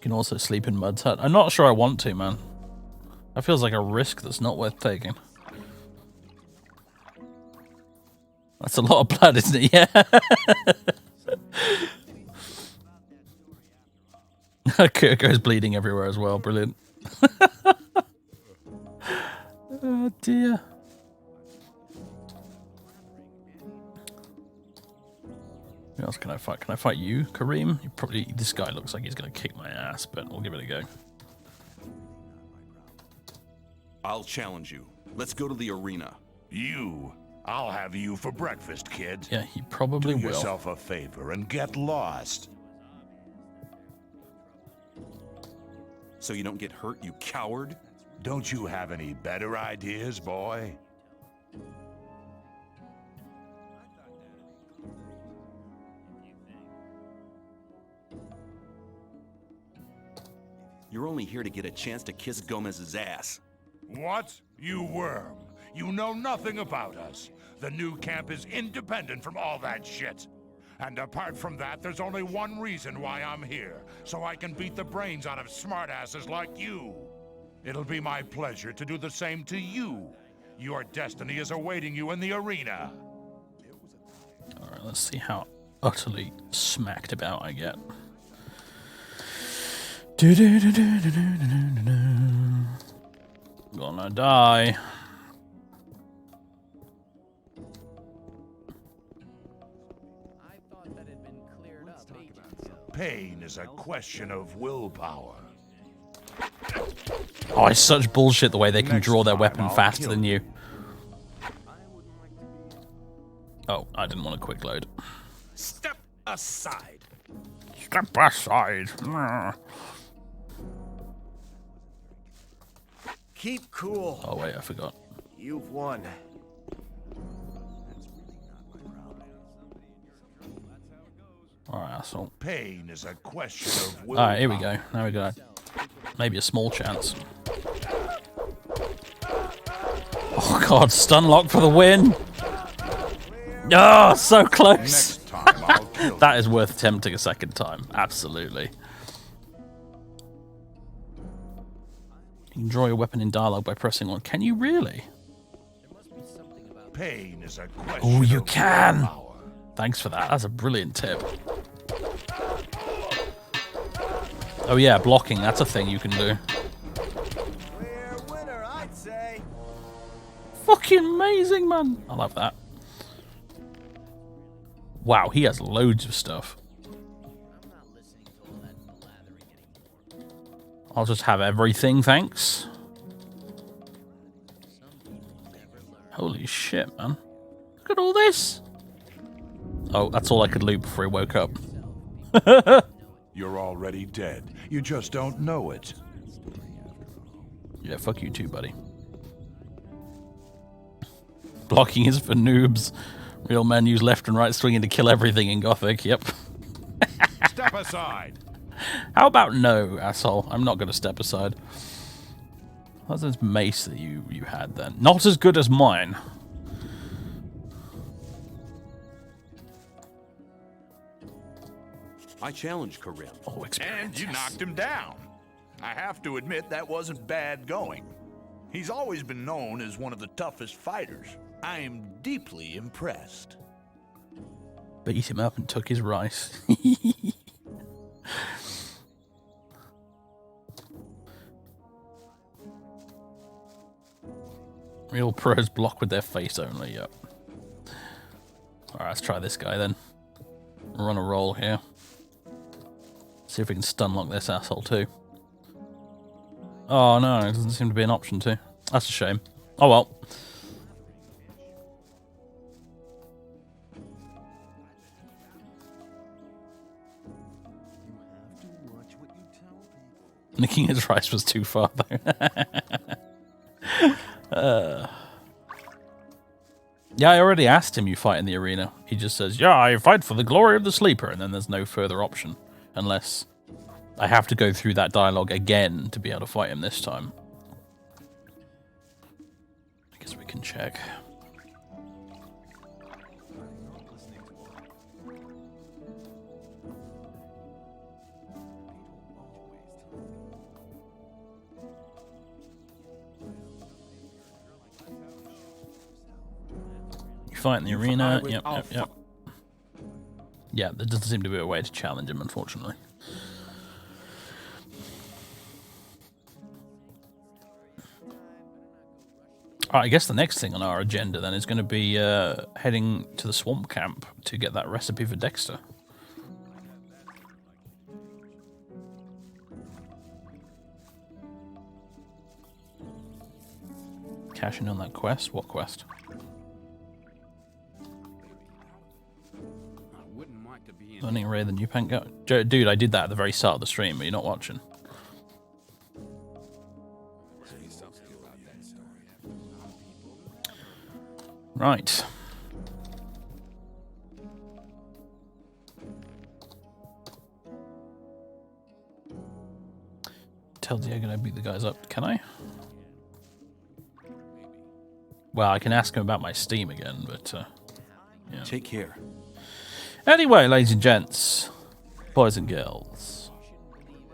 can also sleep in Mud's hut. I'm not sure I want to, man. That feels like a risk that's not worth taking. That's a lot of blood, isn't it? Yeah. Kirko's bleeding everywhere as well. Brilliant. Oh dear. Who else can I fight? Can I fight you, Kareem? You probably. This guy looks like he's gonna kick my ass, but we'll give it a go. I'll challenge you. Let's go to the arena. You? I'll have you for breakfast, kid. Yeah, he probably will. Do yourself a favor and get lost. So you don't get hurt, you coward? Don't you have any better ideas, boy? You're only here to get a chance to kiss Gomez's ass. What? You worm. You know nothing about us. The new camp is independent from all that shit. And apart from that, there's only one reason why I'm here. So I can beat the brains out of smartasses like you. It'll be my pleasure to do the same to you. Your destiny is awaiting you in the arena. Alright, let's see how utterly smacked about I get. Gonna die. Pain is a question of willpower. Oh, it's such bullshit the way they can draw their weapon faster than you. Oh, I didn't want a quick load. Step aside. Step aside. Keep cool. Oh wait, I forgot. You've won. Alright, asshole. Pain is a question of willpower. Alright, here we go. Now we got maybe a small chance. Oh god, stun lock for the win! Oh, so close! That is worth attempting a second time. Absolutely. You can draw your weapon in dialogue by pressing on. Can you really? Pain is a question. Oh, you can! Thanks for that. That's a brilliant tip. Oh yeah, blocking. That's a thing you can do. Clear winner, I'd say. Fucking amazing, man. I love that. Wow, he has loads of stuff. I'll just have everything, thanks. Holy shit, man. Look at all this. Oh, that's all I could loot before he woke up. You're already dead. You just don't know it. Yeah, fuck you too, buddy. Blocking is for noobs. Real men use left and right swinging to kill everything in Gothic. Yep. Step aside. How about no, asshole? I'm not going to step aside. How's this mace that you had then? Not as good as mine. I challenge Karim. Oh, and you knocked him down. I have to admit that wasn't bad going. He's always been known as one of the toughest fighters. I am deeply impressed. Beat him up and took his rice. Real pros block with their face only, yep. Alright, let's try this guy then. Run a roll here. See if we can stun lock this asshole too. Oh no, it doesn't seem to be an option to. That's a shame. Oh well. Nicking his rice was too far though. Yeah, I already asked him you fight in the arena. He just says, yeah, I fight for the glory of the sleeper, and then there's no further option. Unless I have to go through that dialogue again to be able to fight him this time. I guess we can check. You fight in the arena. Yep. Yeah, there doesn't seem to be a way to challenge him, unfortunately. Alright, I guess the next thing on our agenda then is going to be heading to the swamp camp to get that recipe for Dexter. Cashing on that quest? What quest? Learning a the new paint go. Dude, I did that at the very start of the stream, but you're not watching. Right. Tell Diego to beat the guys up. Can I? Well, I can ask him about my Steam again, but yeah. Take care. Anyway, ladies and gents, boys and girls,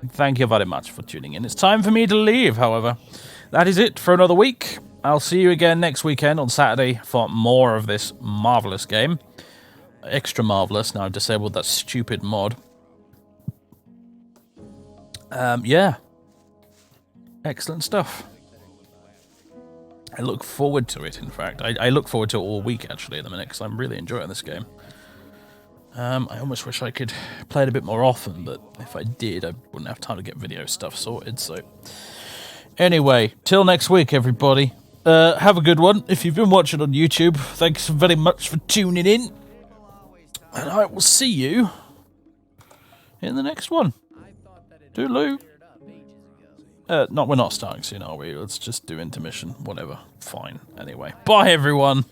thank you very much for tuning in. It's time for me to leave, however. That is it for another week. I'll see you again next weekend on Saturday for more of this marvellous game. Extra marvellous, now I've disabled that stupid mod. Yeah. Excellent stuff. I look forward to it, in fact. I look forward to it all week, actually, at the minute, because I'm really enjoying this game. I almost wish I could play it a bit more often, but if I did, I wouldn't have time to get video stuff sorted, so... Anyway, till next week, everybody. Have a good one. If you've been watching on YouTube, thanks very much for tuning in. And I will see you in the next one. Toodaloo. We're not starting soon, are we? Let's just do intermission. Whatever. Fine. Anyway. Bye, everyone.